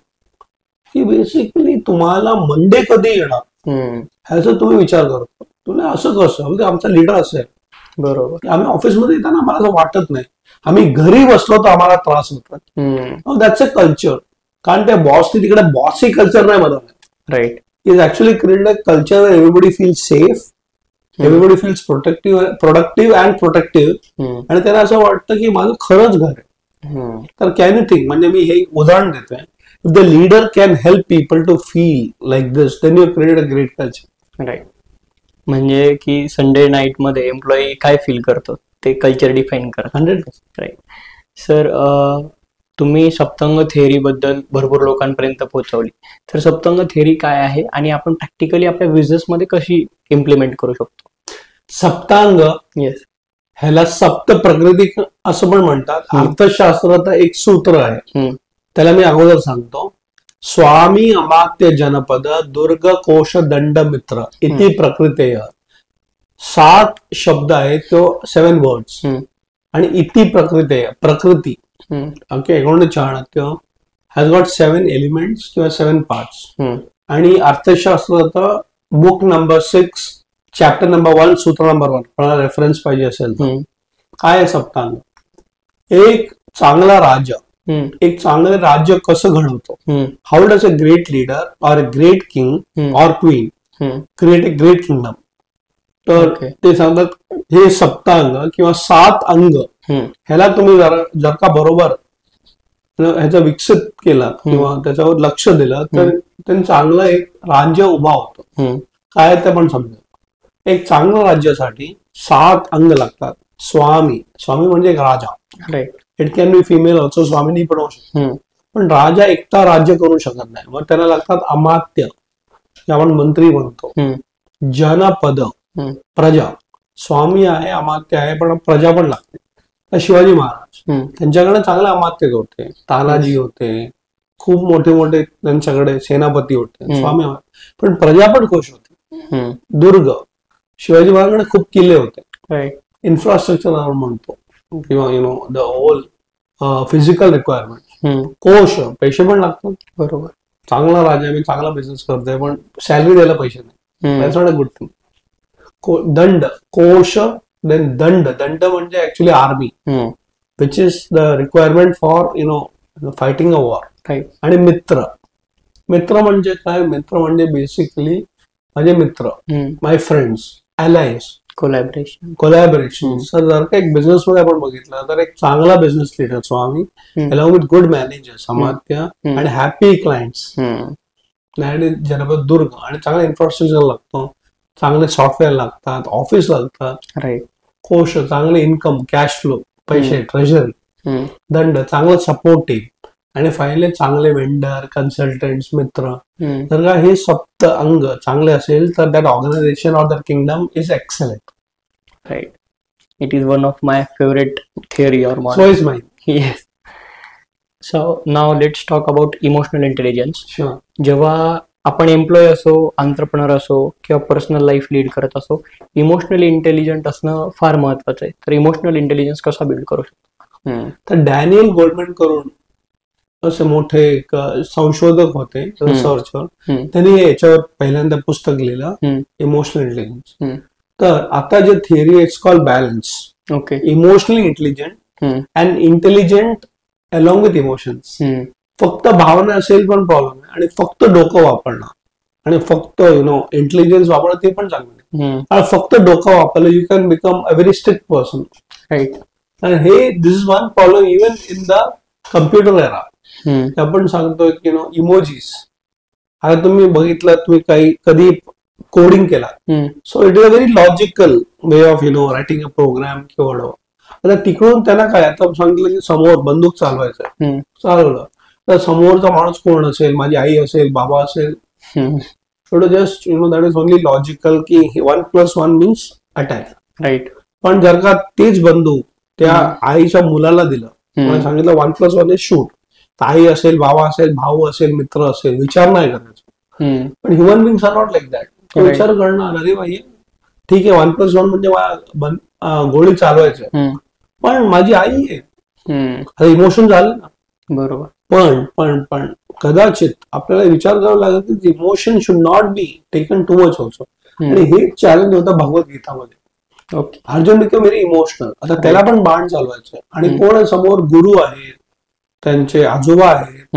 की बेसिकली तुम्हाला मंडे कधी येणार ह्याचा तुम्ही विचार करतो. तुम्ही असं कसं, म्हणजे आमचा लीडर असेल, बरोबर, आम्ही ऑफिसमध्ये येताना आम्हाला असं वाटत नाही, आम्ही घरी बसलो तर आम्हाला त्रास होतो. That's a culture. कारण त्या बॉसने तिकडे बॉसी कल्चर नाही बनवलं.
Right.
Is actually created a culture everybody feel safe, everybody feels productive and protective, आणि त्यांना असं वाटतं की माझं खरंच घर आहे. तर कॅन यू थिंक, म्हणजे मी हे उदाहरण देतोय, if the leader can help people to feel like this, then you create a great culture.
Right. म्हणजे की संडे नाईट मध्ये एम्प्लॉई काय फील करतो ते कल्चर डिफाईन करतात.
100%.
राईट. सर, तुम्ही सप्तंग थेअरी बद्दल भरपूर लोकांपर्यंत पोहोचवली, तर सप्तंग थेअरी काय आहे आणि आपण प्रॅक्टिकली आपल्या बिझनेस मध्ये कशी इम्प्लिमेंट करू शकतो?
सप्तांग,
येस,
ह्याला सप्त प्रकृती असं पण म्हणतात. अर्थशास्त्राचं एक सूत्र आहे, त्याला मी अगोदर सांगतो. स्वामी अमात्य जनपद दुर्ग कोश दंड मित्र इति प्रकृतेय. 7 शब्द आहेत, तो 7 वर्ड्स, आणि इति प्रकृतेय, प्रकृती. Okay, according to Chanakya has got 7 elements किंवा 7 पार्ट्स. आणि अर्थशास्त्राचा बुक नंबर 6 चॅप्टर नंबर 1 सूत्र नंबर 1 मला रेफरन्स पाहिजे असेल तर काय आहे सप्तांग? एक चांगला राजा एक चांगलं राज्य कसं घडवतो, how does a great leader or a great king or queen create a great kingdom. तर ते सांगतात हे सप्तांग किंवा 7 अंग, ह्याला तुम्ही जर का बरोबर ह्याचा विकसित केला किंवा त्याच्यावर लक्ष दिलं तर त्यांनी चांगलं एक राज्य उभा होतं. काय ते पण समजा. एक चांगल्या राज्यासाठी 7 अंग लागतात. स्वामी, स्वामी म्हणजे एक राजा. It can be female also, स्वामिनी पण होऊ शकतो. पण राजा एकटा राज्य करू शकत नाही, मग त्याला लागतात अमात्य, आपण मंत्री म्हणतो. जनपद, प्रजा. स्वामी आहे, अमात्य आहे, पण प्रजा पण लागते. शिवाजी महाराज, त्यांच्याकडे चांगले अमात्य होते, तानाजी होते, खूप मोठे मोठे त्यांच्याकडे सेनापती होते, स्वामी, पण प्रजा पण खुश होती. दुर्ग, शिवाजी महाराजांकडे खूप किल्ले होते, इन्फ्रास्ट्रक्चर आपण म्हणतो, किंवा द होल फिजिकल रिक्वायरमेंट. कोश, पैसे पण लागतात. बरोबर, चांगला राजा, मी चांगला बिझनेस करतोय पण सॅलरी द्यायला पैसे नाही, that's not a good thing. दंड, कोश, देन दंड. दंड म्हणजे actually army, which is the requirement for fighting a war. आणि मित्र, मित्र म्हणजे काय? मित्र म्हणजे बेसिकली माझे मित्र, माय फ्रेंड्स, अलायन्स, कोलॅबरेशन. सर जर का एक बिझनेस मध्ये आपण बघितलं तर एक चांगला बिझनेस लीडर स्वामी, अलॉंग विथ गुड मॅनेजर्स अमात्य, आणि हॅपी क्लायंट्स जनपद दुर्ग, आणि चांगला इन्फ्रास्ट्रक्चर लागतो, चांगले सॉफ्टवेअर लागतात, ऑफिस लागतात. कोश, चांगले इन्कम, कॅश फ्लो, पैसे, ट्रेजरी. दंड, चांगलं सपोर्टिव्ह, आणि फायनली चांगले वेंडर, कन्सल्टंट्स, मित्र. जर का हे सप्त अंग चांगले असेल तर that organisation or that kingdom is excellent.
Right. It is one of my favourite theory or model.
So is mine.
Yes. So now let's talk about emotional intelligence. जेव्हा आपण एम्प्लॉय असो, एंटरप्रेन्योर असो, किंवा पर्सनल लाईफ लीड करत असो, emotionally intelligent असणं फार महत्वाचं आहे. तर इमोशनल इंटेलिजन्स कसा बिल्ड करू शकतो?
तर डॅनियल गोल्डमॅन करून असे मोठे संशोधक होते, रिसर्चर, त्यांनी याच्यावर पहिल्यांदा पुस्तक लिहिलं, इमोशनल इंटेलिजन्स. तर आता जे theory it's called balance.
Okay.
Emotionally intelligent and intelligent along with emotions. फक्त भावना असेल पण प्रॉब्लेम आहे, आणि फक्त डोकं वापरणं आणि फक्त इंटेलिजन्स वापरणं ते पण चांगलं नाही. आणि फक्त डोकं वापरलं you can become a very strict person.
Right.
आणि हे this is one problem even in the computer era. आपण सांगतोय की इमोजीस. आता तुम्ही बघितलं, तुम्ही कधी कोडिंग केला, so it is a very logical way of writing a program किंवा. आता तिकडून त्यांना काय, आता सांगितलं की समोर बंदूक चालवायचं, चालवलं तर समोरचा माणूस कोण असेल, माझी आई असेल, बाबा असेल, just that is only logical की 1+1 मीन्स अटॅक.
राईट.
पण जर का तेच बंदूक त्या आईच्या मुलाला दिलं, सांगितलं 1+1 इज शूट, आई असेल, बाबा असेल, भाऊ असेल, मित्र असेल, विचार नाही करायचा. पण human beings are not like that. विचार करणार, अरे भाई ठीक आहे 1+1 म्हणजे गोळी चालवायचं, पण माझी आई आहे, इमोशन झालं ना.
बरोबर.
पण कदाचित आपल्याला विचार करावा लागेल की emotion should not be taken too much also. आणि हे चॅलेंज होतं भगवद्गीतामध्ये. Arjun become very emotional. आता त्याला पण बाण चालवायचं, आणि कोण समोर गुरु आहेत, त्यांचे आजोबा आहेत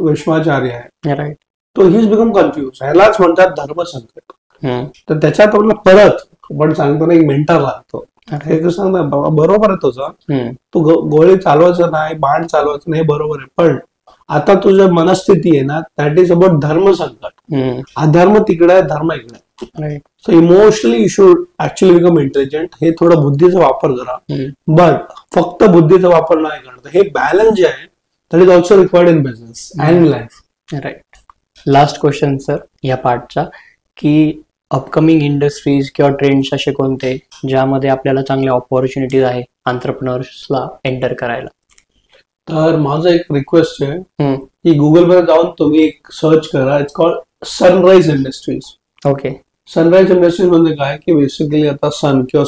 भीष्माचार्य आहे,
राईट.
तो हिज बिकम कन्फ्युज. ह्यालाच म्हणतात धर्मसंकट. तर त्याच्यात आपल्याला परत आपण सांगतो एक मेंटर लागतो. हे कसं ना बाबा बरोबर आहे तुझं, तू गोळी चालवायचं नाही, बाण चालवायचं नाही, बरोबर आहे, पण आता तुझं मनस्थिती आहे ना, दॅट इज अबाउट धर्मसंकट. अधर्म तिकडे आहे, धर्म इकडे. So emotionally you should actually become intelligent. हे थोडा बुद्धीचा वापर करा, बट फक्त बुद्धीचा वापर नाही करणार. हे बॅलन्स जे आहे that is also required in business and life.
Right. Last question sir या पार्टचा, की अपकमिंग इंडस्ट्रीज किंवा ट्रेंड्स असे कोणते ज्यामध्ये आपल्याला चांगल्या ऑपॉर्च्युनिटीज आहे एंटरप्रेन्योर्सला एंटर करायला?
तर माझं एक रिक्वेस्ट आहे की गुगल वर जाऊन तुम्ही एक सर्च करा, it's called sunrise industries.
Okay.
Sunrise industries म्हणजे काय की बेसिकली आता सन किंवा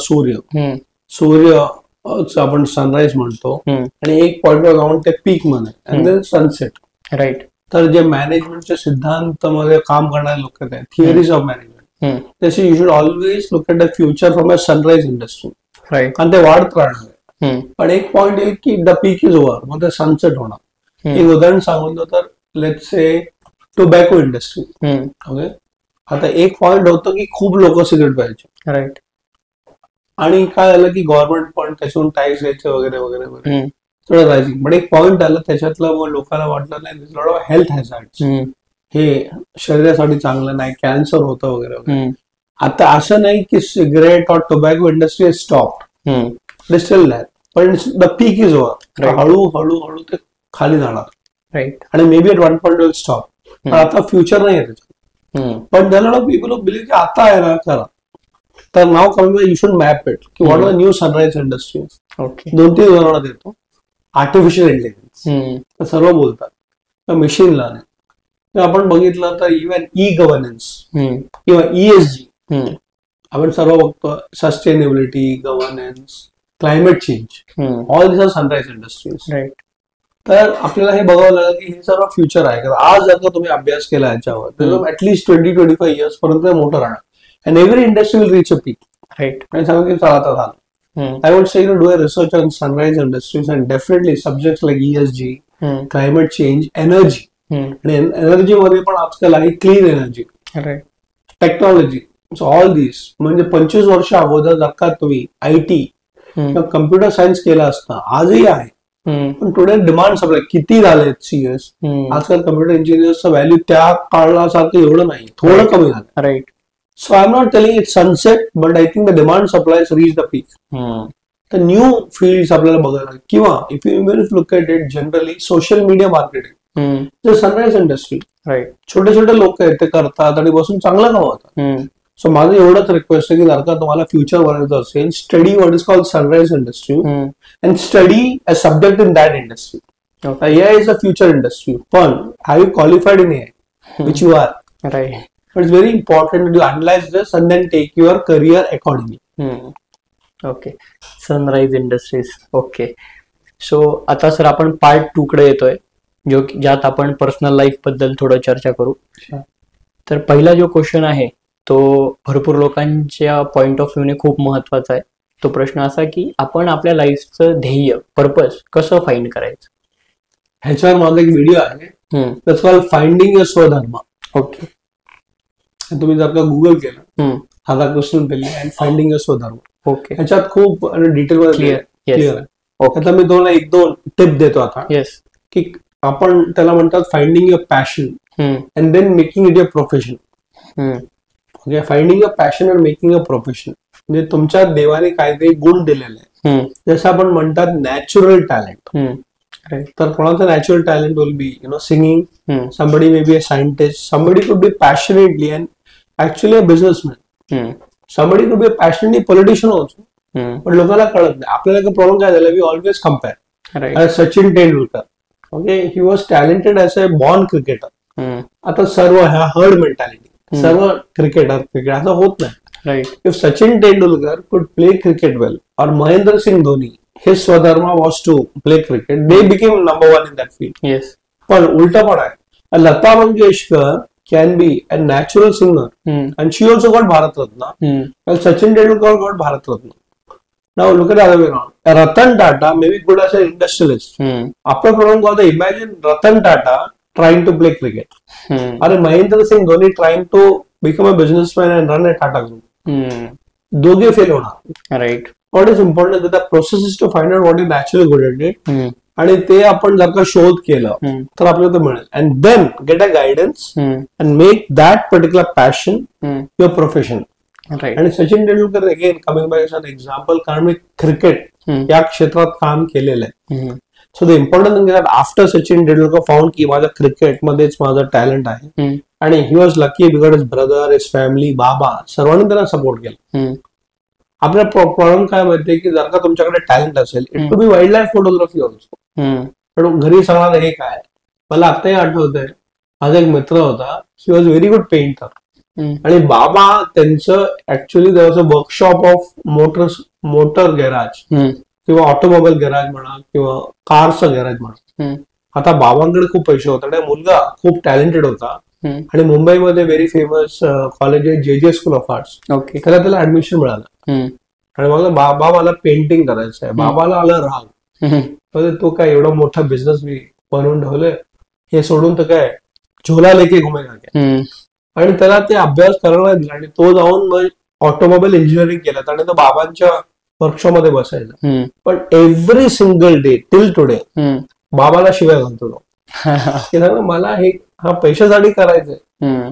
सूर्य आपण सनराइज म्हणतो, आणि एक पॉइंटवर जाऊन ते पीक मध्ये अँड देन सनसेट.
राईट.
तर जे मॅनेजमेंटच्या सिद्धांतामध्ये काम करणारे लोक आहेत, थिअरीज ऑफ मॅनेजमेंट, तसे you should always look at the future from a sunrise industry.
Right.
आणि ते वाढत राहणार. पण एक पॉइंट येईल की द पीक इज ओव्हर, मग ते सनसेट होणार. एक उदाहरण सांगून तर let's say tobacco industry. Okay. आता एक पॉइंट होतं की खूप लोक सिगरेट प्यायचे.
राईट.
आणि काय झालं की गव्हर्नमेंट पण त्याच्यावरून टॅक्स द्यायचे वगैरे वगैरे वगैरे, थोडं रायझिंग. पण एक पॉइंट आलं त्याच्यातलं, मग लोकांना वाटलं नाही लॉट ऑफ हेल्थ हॅझार्ड्स, हे शरीरासाठी चांगलं नाही, कॅन्सर होतं वगैरे वगैरे. आता असं नाही की सिगरेट और tobacco industry is stopped, still that, पण द पीक इज ओव्हर. हळूहळू ते खाली जाणार.
राईट.
आणि maybe at one point will stop. पण आता फ्युचर नाही आहे त्याच्यात. पण त्याला पीपल बिलीव्ह की आता आहे ना करा. तर नाव कमी यू शुड मॅप इट की what are the new sunrise industries.
Okay.
2-3 उदाहरणं देतो. आर्टिफिशियल इंटेलिजन्स सर्व बोलतात, मशीन लर्निंग आपण बघितलं तर इव्हन ई गव्हर्नन्स किंवा ESG आपण सर्व बघतो, sustainability, governance, climate change, all this are sunrise industries.
Right.
तर आपल्याला हे बघावं लागेल की हे सर्व फ्युचर आहे. कारण आज जर का तुम्ही अभ्यास केला याच्यावर तर ऍटलीस्ट 20-25 इयर्स पर्यंत मोठं राहणार. And every industry will reach a peak.
Right.
आणि सांगा की चला आता झालं. I would say do a research on sunrise industries and definitely subjects like ESG, climate change, energy. आणि एनर्जी मध्ये पण आजकाल आहे clean energy, technology. So all this म्हणजे 25 वर्ष अगोदर जर का तुम्ही IT किंवा कम्प्युटर सायन्स केला असता, आजही आहे. पण टुडे डिमांड सप्लाय किती झाले CS. आजकाल कम्प्युटर इंजिनियरचं व्हॅल्यू त्या काळासारखं एवढं नाही, थोडं कमी झालं.
Right.
So I'm not telling it's sunset, but I think the demand supply has reached the peak. The new fields आपल्याला बघायला, किंवा if you will look at it generally, social media marketing, the sunrise industry.
Right.
छोटे छोटे लोक आहेत ते करतात आणि बसून चांगलं कमवतात. सो माझं एवढंच रिक्वेस्ट आहे की जर का तुम्हाला फ्युचर बनायचं असेल, study what is called sunrise industry and study a subject in that industry. AI is a future industry, पण have you qualified in AI, which you are.
Right.
But it's very important to analyze this and then take your career accordingly.
Okay. Sunrise industries. Okay. So आता sir आपण part 2 कडे येतोय, ज्यात आपण personal life बद्दल थोडं चर्चा करू. तर पहिला जो क्वेश्चन आहे तो भरपूर लोकांच्या पॉइंट ऑफ व्ह्यूने खूप महत्वाचा आहे. तो प्रश्न असा की आपण आपल्या लाईफचं ध्येय, पर्पज कसं फाइंड करायचं.
ह्याच्यावर माझा एक व्हिडिओ आहे, त्याच कॉल्ड फाइंडिंग युअर स्वधर्म.
ओके.
तुम्ही जर का गुगल केलं राधाकृष्णन पिल्ले अँड फाइंडिंग युअर स्वधर्म,
ओके,
ह्याच्यात खूप डिटेल
क्लिअर आहे.
आता मी तुम्हाला 1-2 टिप देतो आता.
येस.
की आपण त्याला म्हणतात finding your passion and then making it your profession. Okay. Finding your passion and making a profession म्हणजे तुमच्या देवाने काहीतरी गुण दिलेले आहे, जसं आपण म्हणतात नॅचरल टॅलेंट. तर कोणाचं natural talent will be singing, somebody may be a scientist, somebody could be passionately and actually a businessman, somebody could be a passionately politician also. पण लोकांना कळत नाही. आपल्याला प्रॉब्लेम काय झाला, we always compare. Sachin Tendulkar, okay, he was talented as a born cricketer. आता सर्व ह्या हर्ड मेंटॅलिटी, सर्व क्रिकेटर असं होत नाही.
राईट.
इफ सचिन तेंडुलकर कुड प्ले क्रिकेट वेल और Mahendra Singh Dhoni his swadharma was to play cricket, they became number 1 in that field.
Yes.
पण उलटा पण आहे. Lata Mangeshkar can be a natural singer and she also got Bharat Ratna, and Sachin Tendulkar got Bharat Ratna. Now look at the other way around. Ratan Tata may be good as an industrialist. After problem was imagine Ratan Tata trying to play cricket. Or Mahendra Singh Dhoni trying to become a businessman and run a Tata group. दोघे fail होणार.
Right.
What is important is that the process is to find out what is naturally good at it. आणि ते आपण जर का शोध केलं तर आपल्याला ते मिळेल. And then get a guidance and make that particular passion your profession. आणि Sachin Tendulkar again coming back an example, कारण मी क्रिकेट या क्षेत्रात काम केलेलं आहे. So the important thing is that after Sachin Tendulkar found की माझ्या क्रिकेटमध्येच माझं टॅलेंट आहे, आणि he was lucky because his brother, his family, बाबा सर्वांनी त्यांना सपोर्ट केला. आपला प्रॉब्लेम काय माहितीये की जर का तुमच्याकडे टॅलेंट असेल, it to be wildlife photography also, पण घरी सांगणार हे काय. मला आताही आठवतंय, माझा एक मित्र होता, he was very good painter, आणि बाबा त्यांचं ऍक्च्युअली वर्कशॉप ऑफ मोटर गॅराज किंवा ऑटोमोबाईल गॅराज म्हणा किंवा कारचं गॅराज म्हणा. आता बाबांकडे खूप पैसे होते आणि मुलगा खूप टॅलेंटेड होता, आणि मुंबईमध्ये व्हेरी फेमस कॉलेज आहे जे स्कूल ऑफ आर्ट्स. त्याला ऍडमिशन मिळालं, आणि मग बाबा मला पेंटिंग करायचं आहे. बाबाला आलं राग, तो काय एवढा मोठा बिझनेस मी बनवून ठेवलंय, हे सोडून तर काय झोला लेके घुमेगा. आणि त्याला ते अभ्यास करायला दिला, आणि तो जाऊन मग ऑटोमोबाईल इंजिनिअरिंग केलं, आणि तो बाबांच्या वर्कशॉप मध्ये बसायचा. पण every single day till today बाबाला शिवाय घालतो तो, मला हे हा पैशासाठी करायचंय,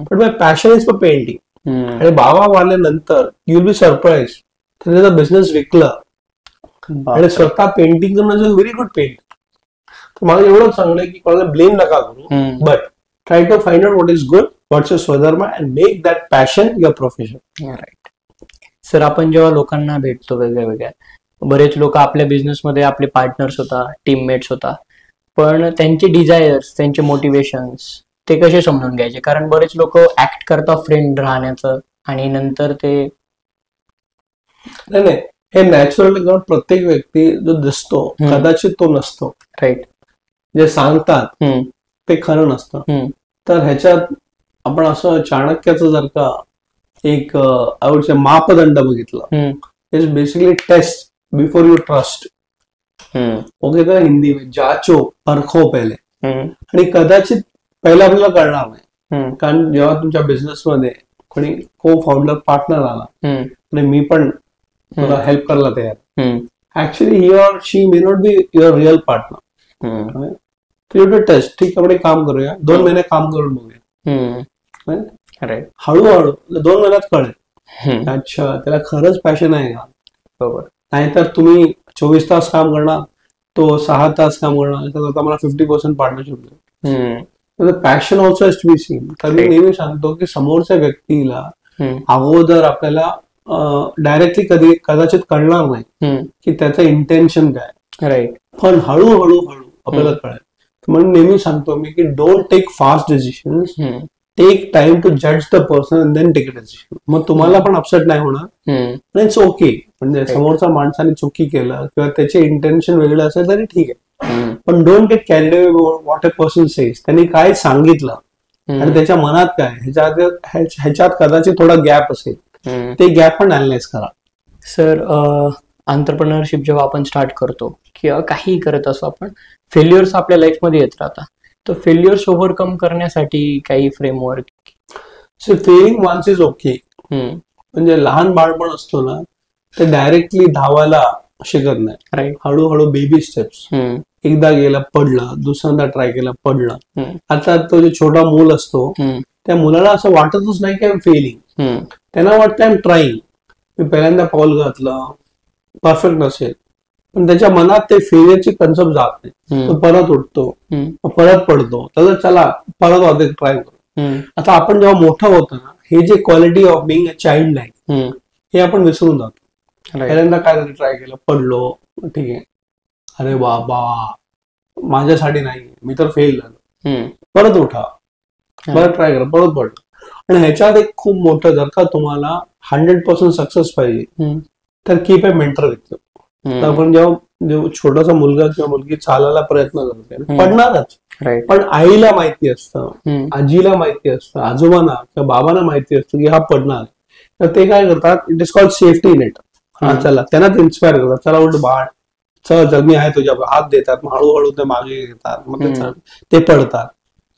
पण माय पॅशन इज फॉर पेंटिंग. आणि बाबा वारल्यानंतर यू विल बी सरप्राईज, त्याचा बिझनेस विकला आणि स्वतः पेंटिंग करणं व्हेरी गुड पेंट. मला एवढंच सांगणं की कोणाला ब्लेम नका करू, but try to find out what is good, what's your स्वधर्म, and make that passion your profession.
Right. Sir, आपण जेव्हा लोकांना भेटतो वेगळ्या वेगळ्या, बरेच लोक आपल्या बिझनेसमध्ये आपले पार्टनर्स होता, टीममेट्स होता, पण त्यांचे डिझायर्स, त्यांचे मोटिवेशन्स ते कसे समजून घ्यायचे? कारण बरेच लोक ऍक्ट करतात फ्रेंड राहण्याचं, आणि नंतर ते
नाही, हे नॅचरली प्रत्येक व्यक्ती जो दिसतो कदाचित तो नसतो.
राईट.
जे सांगतात ते खरं नसतं. तर ह्याच्यात आपण असं चाणक्याचं जर का एक आवडचे मापदंड बघितलं, is basically test before you trust. Okay, तर हिंदी में जाचो परखो पहिले. आणि कदाचित पहिला आपल्याला कळणार नाही, कारण जेव्हा तुमच्या बिझनेसमध्ये कोणी को फाउंडर पार्टनर आला आणि मी पण तुला हेल्प करायला तयार, actually he or she may not be your real partner. Test, ठीक आहे, काम करूया, 2 महिने काम करून बघूया. हळूहळू 2 महिन्यात कळेल, अच्छा त्याला खरंच पॅशन आहे का. बरोबर. नाहीतर तुम्ही 24 तास काम करणार, तो 6 तास काम करणार, तर आता मला 50% पार्टनरशिप देईल. Passion also has to be seen. तर मी नेहमी सांगतो की समोरच्या व्यक्तीला अगोदर आपल्याला डायरेक्टली कदाचित कळणार नाही की त्याचं इंटेन्शन काय. राईट. पण हळूहळू आपल्याला कळेल. म्हणून नेहमी सांगतो मी की don't take fast decisions, take time to जज the person and then take a decision. मग तुम्हाला पण अपसेट नाही होणार, इट्स ओके. म्हणजे समोरच्या माणसाने चुकी केलं किंवा त्याचे इंटेन्शन वेगळं असेल तरी ठीक आहे, पण don't get carried away what a person says. त्यांनी काय सांगितलं आणि त्याच्या मनात काय, ह्याच्यात कदाचित थोडा गॅप असेल, ते गॅप पण अनालाइज करा.
सर, एंटरप्रेन्योरशिप जेव्हा आपण स्टार्ट करतो किंवा काही करत असो आपण, फेल्युअर्स आपल्या लाईफमध्ये येत राहतात, तर फेल्युअर्स ओव्हरकम करण्यासाठी काही framework?
So failing once is okay. म्हणजे लहान बाळपण असतो ना, ते डायरेक्टली धावायला शिकत नाही. राईट. हळूहळू बेबी स्टेप्स. एकदा गेला पडला, दुसऱ्यांदा ट्राय केला पडला. आता तो जो छोटा मूल असतो, त्या मुलाला असं वाटतच नाही की आय एम फेलिंग, त्यांना वाटतं आय एम ट्राईंग. मी पहिल्यांदा पाऊल घातलं, परफेक्ट नसेल, पण त्याच्या मनात ते फेलियरची कन्सेप्ट जात नाही. तो परत उठतो, परत पडतो, तर चला परत ट्राय करू. आता आपण जेव्हा मोठं होतो ना, हे जे quality of being a child life हे आपण विसरून जातो. पहिल्यांदा काय ट्राय केलं, पडलो, ठीक आहे, अरे बाबा माझ्यासाठी नाही, मी तर फेल झालो, परत उठा, परत ट्राय करा, परत पडलं. आणि ह्याच्यात एक खूप मोठं, जर का तुम्हाला 100% सक्सेस पाहिजे तर कीप अ मेंटर विथ. तर आपण जेव्हा छोटासा मुलगा किंवा मुलगी चालायला प्रयत्न करते, पडणारच. पण आईला माहिती असतं, आजीला माहिती असतं, आजोबांना किंवा बाबांना माहिती असतं की हा पडणार. तर ते काय करतात, it is called safety net. हा चला, त्यांना ते इन्स्पायर करतात, चला उलट बाळ चल मी आहे तुझ्या, हात देतात, मग हळूहळू ते मागे घेतात, मग ते पडतात.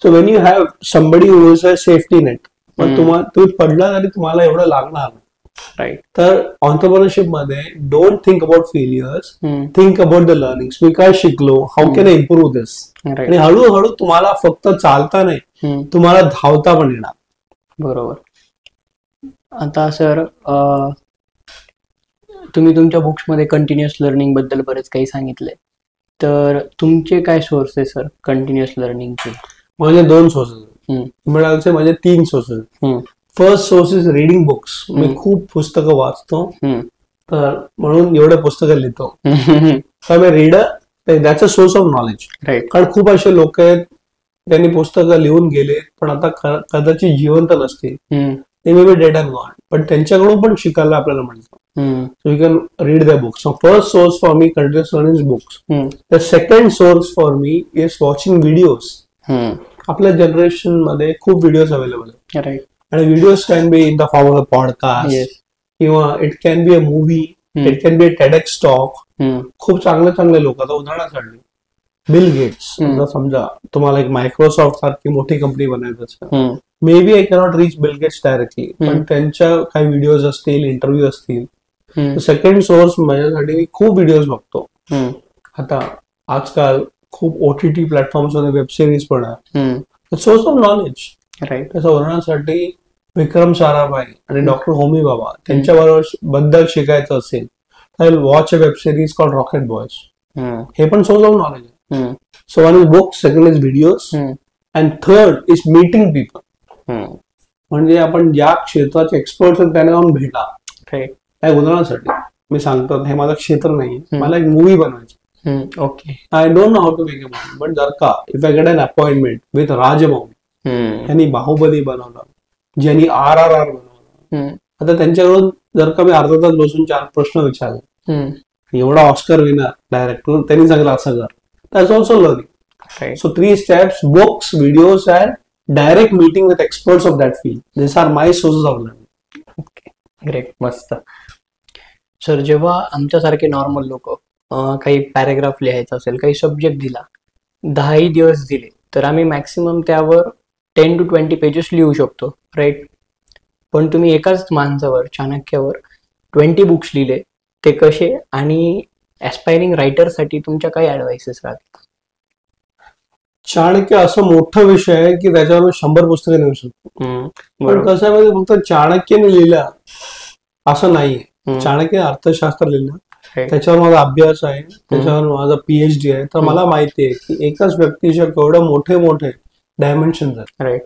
So when you have somebody who is a safety net, पण तुम्ही पडला तरी तुम्हाला एवढं लागणार नाही.
राईट.
तर ऑन्टरप्रिनरशिप मध्ये don't think about failures, think about the learnings. मी काय शिकलो, how can I improve this. आणि हळूहळू तुम्हाला फक्त चालता नाही, तुम्हाला धावता पण येणार.
बरोबर. आता सर, तुम्ही तुमच्या बुक्समध्ये कंटिन्युअस लर्निंग बद्दल बरेच काही सांगितलंय, तर तुमचे काय सोर्स आहे सर कंटिन्युअस लर्निंगचे?
माझे 2 सोर्सेस मिळाले, माझे 3 sources. First source is reading books. मी खूप पुस्तकं वाचतो, तर म्हणून एवढे पुस्तकं लिहितो. तर मी reader, that's a source of knowledge. कारण खूप असे लोक आहेत, त्यांनी पुस्तकं लिहून गेले पण आता कदाचित जिवंत नसतील, ते may be dead and gone, पण त्यांच्याकडून पण शिकायला आपल्याला मिळतं. So you can read their books. So first source for me, continuous learning is books. The second source for me is watching videos. आपल्या जनरेशन मध्ये खूप व्हिडिओज अवेलेबल आहेत, आणि videos can be in the form of a podcast, किंवा it can be a movie, it can be a TEDx talk. खूप चांगले चांगले लोक, आता उदाहरणासाठी बिल गेट्स, समजा तुम्हाला एक मायक्रोसॉफ्ट सारखी मोठी कंपनी बनायचं असेल, maybe I cannot reach Bill Gates directly, पण त्यांच्या काही व्हिडिओज असतील, इंटरव्ह्यू असतील. सेकंड सोर्स माझ्यासाठी मी खूप व्हिडिओज बघतो. आता आजकाल खूप OTT प्लॅटफॉर्म्स मध्ये वेब सिरीज पण आहे, सोर्स ऑफ नॉलेज. त्याच्या उदाहरणासाठी विक्रम साराभाई आणि डॉक्टर होमी बाबा, त्यांच्या बद्दल शिकायचं असेल तर watch a web series called rocket boys. हे पण सोर्स ऑफ नॉलेज आहे. So one is books, second is videos, and third is meeting people. म्हणजे आपण ज्या क्षेत्राचे एक्सपर्ट आहेत त्यांना जाऊन भेटा. त्या उदाहरणासाठी मी सांगतो, हे माझं क्षेत्र नाही, मला एक मूवी बनवायची. Okay, I don't know how to make a movie, but जर का if I get an appointment with Rajamouli, त्यांनी बाहुबली बनवलं, ज्यांनी RRR बनवलं, आता त्यांच्याकडून जर का मी अर्धा तास बसून 4 प्रश्न विचारले, एवढा ऑस्कर विनर डायरेक्टर, त्यांनी सांगितलं असं कर, that's also learning. So 3 steps: books, videos and direct meeting with experts of that field. This are my sources of learning.
Okay, great, मस्त. सर, जेव्हा आमच्यासारखे नॉर्मल लोक काही पॅरेग्राफ लिहायचा असेल, काही सब्जेक्ट दिला, 10 दिवस दिले, तर आम्ही मॅक्सिमम त्यावर 10 to 20 पेजेस लिहू शकतो, राईट? पण तुम्ही एकाच माणसावर, चाणक्यावर 20 बुक्स लिहिले, ते कसे? आणि ऍस्पायरिंग रायटरसाठी तुमच्या काही ऍडवाइसेस राहतील?
चाणक्य असं मोठं विषय आहे की त्याच्यावर 100 पुस्तकं लिहू शकतो. पण कसं आहे, फक्त चाणक्यने लिहिलं असं नाहीये. चाणक्य अर्थशास्त्र लिहिलं, त्याच्यावर माझा अभ्यास आहे, त्याच्यावर माझा PhD आहे, तर मला माहिती आहे की एकाच व्यक्तीच्या केवढे मोठे मोठे डायमेन्शन्स आहेत. राईट.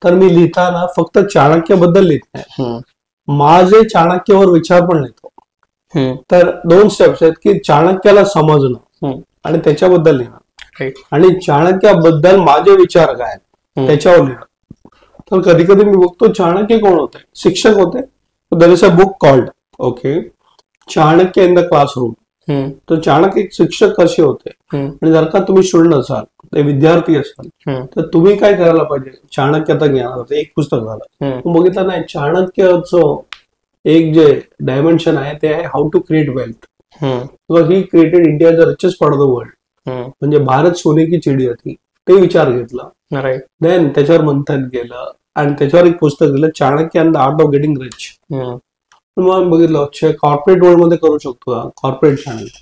तर मी लिहिताना फक्त चाणक्यबद्दल लिहित नाही, माझे चाणक्यावर विचार पण लिहितो. तर 2 स्टेप्स आहेत की चाणक्याला समजणं आणि त्याच्याबद्दल लिहिणं, आणि चाणक्याबद्दल माझे विचार काय आहेत त्याच्यावर लिहिणं. तर कधी कधी मी बघतो चाणक्य कोण होते, शिक्षक होते. There is a book called Chanakya in the classroom. तर चाणक्य एक शिक्षक कसे होते, आणि जर का तुम्ही स्टुडंट असाल, विद्यार्थी असाल, तर तुम्ही काय करायला पाहिजे, चाणक्य आता ज्ञानाचं एक पुस्तक झालं, बघितलं नाही, चाणक्यचं एक जे डायमेन्शन आहे ते आहे how to create wealth. Because he created India the richest part of the world. म्हणजे भारत सोने की चिडी होती, ते विचार घेतला. देन त्याच्यावर मंथन केलं, आणि त्याच्यावर एक पुस्तक दिलं, Chanakya and the art of getting rich. मग बघितलं, कॉर्पोरेट वर्ल्ड मध्ये करू शकतो का कॉर्पोरेट चाणक्य,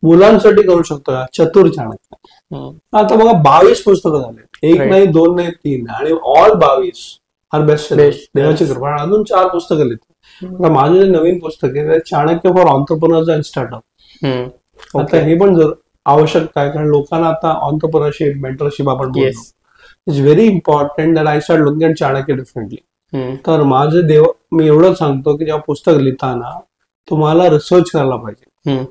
मुलांसाठी करू शकतो का चतुर चाणक्य. आता बघा 22 पुस्तकं झाले, 1 नाही 2 नाही 3, आणि ऑल 22 आर बेस्ट. देवाची कृपा. अजून 4 पुस्तकं लिहितो. माझं जे नवीन पुस्तक आहे Chanakya for entrepreneurs and startup. आता हे पण जर आवश्यकता आहे, कारण लोकांना आता ऑन्टरप्रिनरशिप, मेंटरशिप आपण बोलतो, it's very important that I start looking at Chanakya differently. तर माझं मी एवढंच सांगतो की जेव्हा पुस्तक लिहिताना तुम्हाला रिसर्च करायला पाहिजे.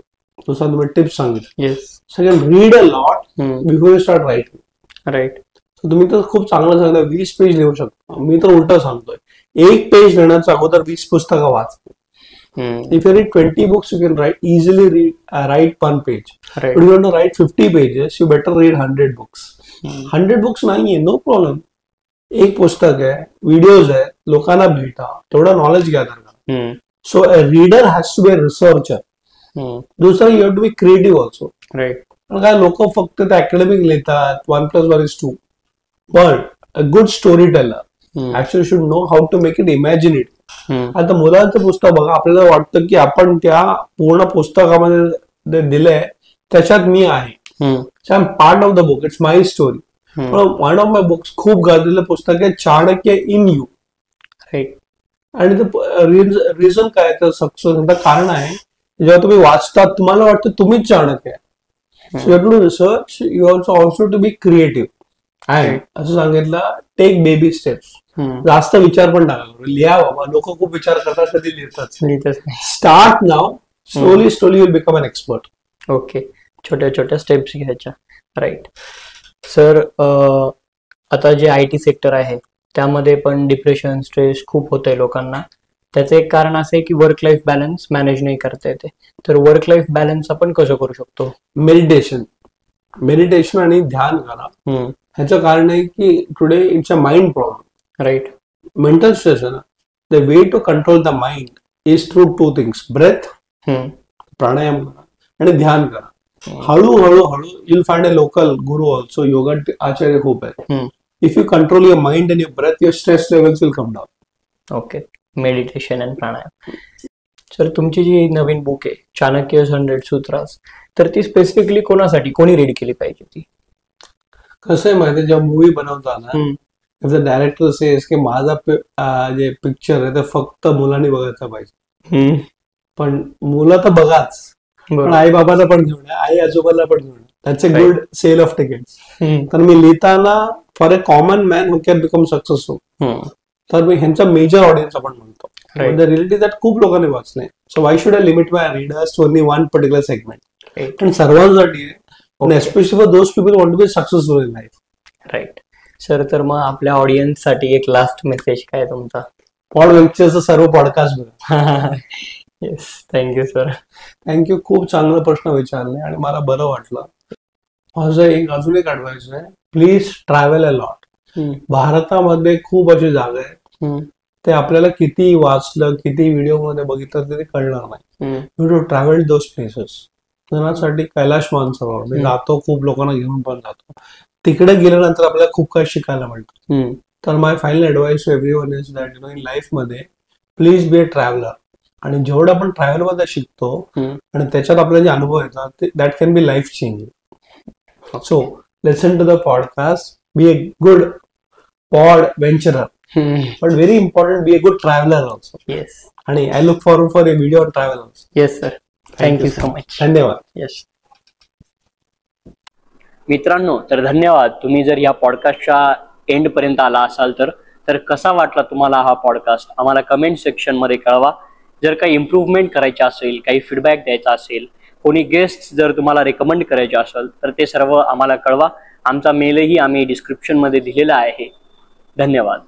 दुसरा तुम्ही टिप्स सांगितलं. Second, read a lot before you start writing. Right. तुम्ही तर खूप चांगलं सांगितलं, 20 पेज लिहू शकता. मी तर उलट सांगतोय, 1 पेज लिहिण्याच्या अगोदर 20 पुस्तकं वाच. If you read 20 books, you can easily write 1 page. But if you want to write 50 pages, you better read 100 books. 100 books नाहीये, नो प्रॉब्लेम. 1 पुस्तक आहे, व्हिडिओज आहे, लोकांना भेटा, तेवढं नॉलेज गॅदर करा. So a reader has to be a researcher. दुसरं you have to be creative also.
Right.
काय लोक फक्त ते अकॅडमिक लिहितात 1+1 is 2, पण a good storyteller actually should know how to make it imagine it. आता मुलांचं पुस्तक बघा, आपल्याला वाटतं की आपण त्या पूर्ण पुस्तकामध्ये दिलंय त्याच्यात मी आहे, I am part of the book, it's my story. One of my books खूप गाजलेलं पुस्तक आहे चाणक्य इन यू. आणि रिझन काय तर सक्सेस कारण आहे, जेव्हा तुम्ही वाचतात तुम्हाला वाटतं तुम्हीच चाणक्य आहे. So you to research, you also to be creative. And असं सांगितलं, टेक बेबी स्टेप्स. जास्त विचार पण नका करू, लिहा बाबा. लोक खूप विचार करतात, कधी लिहितात. Start now, slowly will become an expert.
Okay, छोट्या छोट्या स्टेप्स घ्यायच्या. राईट. सर, आता जे IT सेक्टर आहे त्यामध्ये पण डिप्रेशन, स्ट्रेस खूप होतंय लोकांना. त्याचं एक कारण असं आहे की वर्क लाईफ बॅलन्स मॅनेज नाही करता येते. तर वर्क लाईफ बॅलन्स आपण कसं करू शकतो?
मेडिटेशन आणि ध्यान करा. ह्याचं कारण आहे की today it's a mind problem.
Right.
Mental stress आहे ना, the way to control the mind is through 2 things, breath, pranayama करा आणि ध्यान करा. हळूहळू you'll find a local guru also, yoga आचार्य खूप आहेत. If you control your mind and your breath, your stress levels will come down.
Okay, meditation आणि प्राणायाम. Sir, तुमची जी नवीन book आहे चाणक्य 100 सूत्रास, तर ती स्पेसिफिकली कोणासाठी, कोणी रीड केली पाहिजे ती?
कसं आहे माहिती, जेव्हा मूवी बनवताना डायरेक्टर सेज की माझा जे पिक्चर आहे ते फक्त मुलांनी बघायचं पाहिजे. पण मुलं तर बघाच, पण आई बाबाला पण घेऊन, आई आजोबाला पण घेऊन. That's a good sale of tickets. तर मी लिहिताना for a common man who can become successful, तर मी ह्यांचा मेजर ऑडियन्स आपण म्हणतो. द रिअलिटी दॅट खूप लोकांनी वाचलंय. So why should I limit my readers to only one particular segment? पण सर्वांसाठी आहे, especially for those people want to be successful in life.
Right. Sir, तर मग आपल्या ऑडियन्ससाठी एक लास्ट मेसेज काय तुमचा?
पॉड वेंचरचं सर्व पॉडकास्ट बघा.
Yes, thank you sir.
थँक्यू. खूप चांगला प्रश्न विचारले आणि मला बरं वाटलं. माझं अजून एक ऍडवाइस आहे, प्लीज ट्रॅव्हल अ लॉट. भारतामध्ये खूप अशी जागा आहे, ते आपल्याला किती वाचलं, किती व्हिडिओ मध्ये बघितलं तरी कळणार नाही. You to travel those places. त्यासाठी कैलाश मानसरोवर मी जातो, खूप लोकांना घेऊन पण जातो. तिकडे गेल्यानंतर आपल्याला खूप काही शिकायला मिळतं. तर my final advice to everyone is that in life मध्ये प्लीज बी अ ट्रॅव्हलर. आणि जेवढं आपण ट्रॅव्हल मध्ये शिकतो आणि त्याच्यात आपले जे अनुभव येतात, that can be life changing. So listen to the podcast, be a good pod venturer, but very important, be a good traveller also.
Yes.
आणि I look forward for a video on travel also.
Yes sir, thank you so much.
धन्यवाद.
Yes. मित्रांनो, तर धन्यवाद. तुम्ही जर या पॉडकास्टच्या end पर्यंत आला असाल तर कसा वाटला तुम्हाला हा पॉडकास्ट, आम्हाला कमेंट सेक्शन मध्ये कळवा. जर काही इम्प्रूव्हमेंट करायचे असेल, काही फीडबॅक द्यायचा असेल, कोणी गेस्ट जर तुम्हाला रेकमेंड करायचे असेल, तर ते सर्व आम्हाला कळवा. आमचा मेलही आम्ही डिस्क्रिप्शन मध्ये दिलेला आहे. धन्यवाद.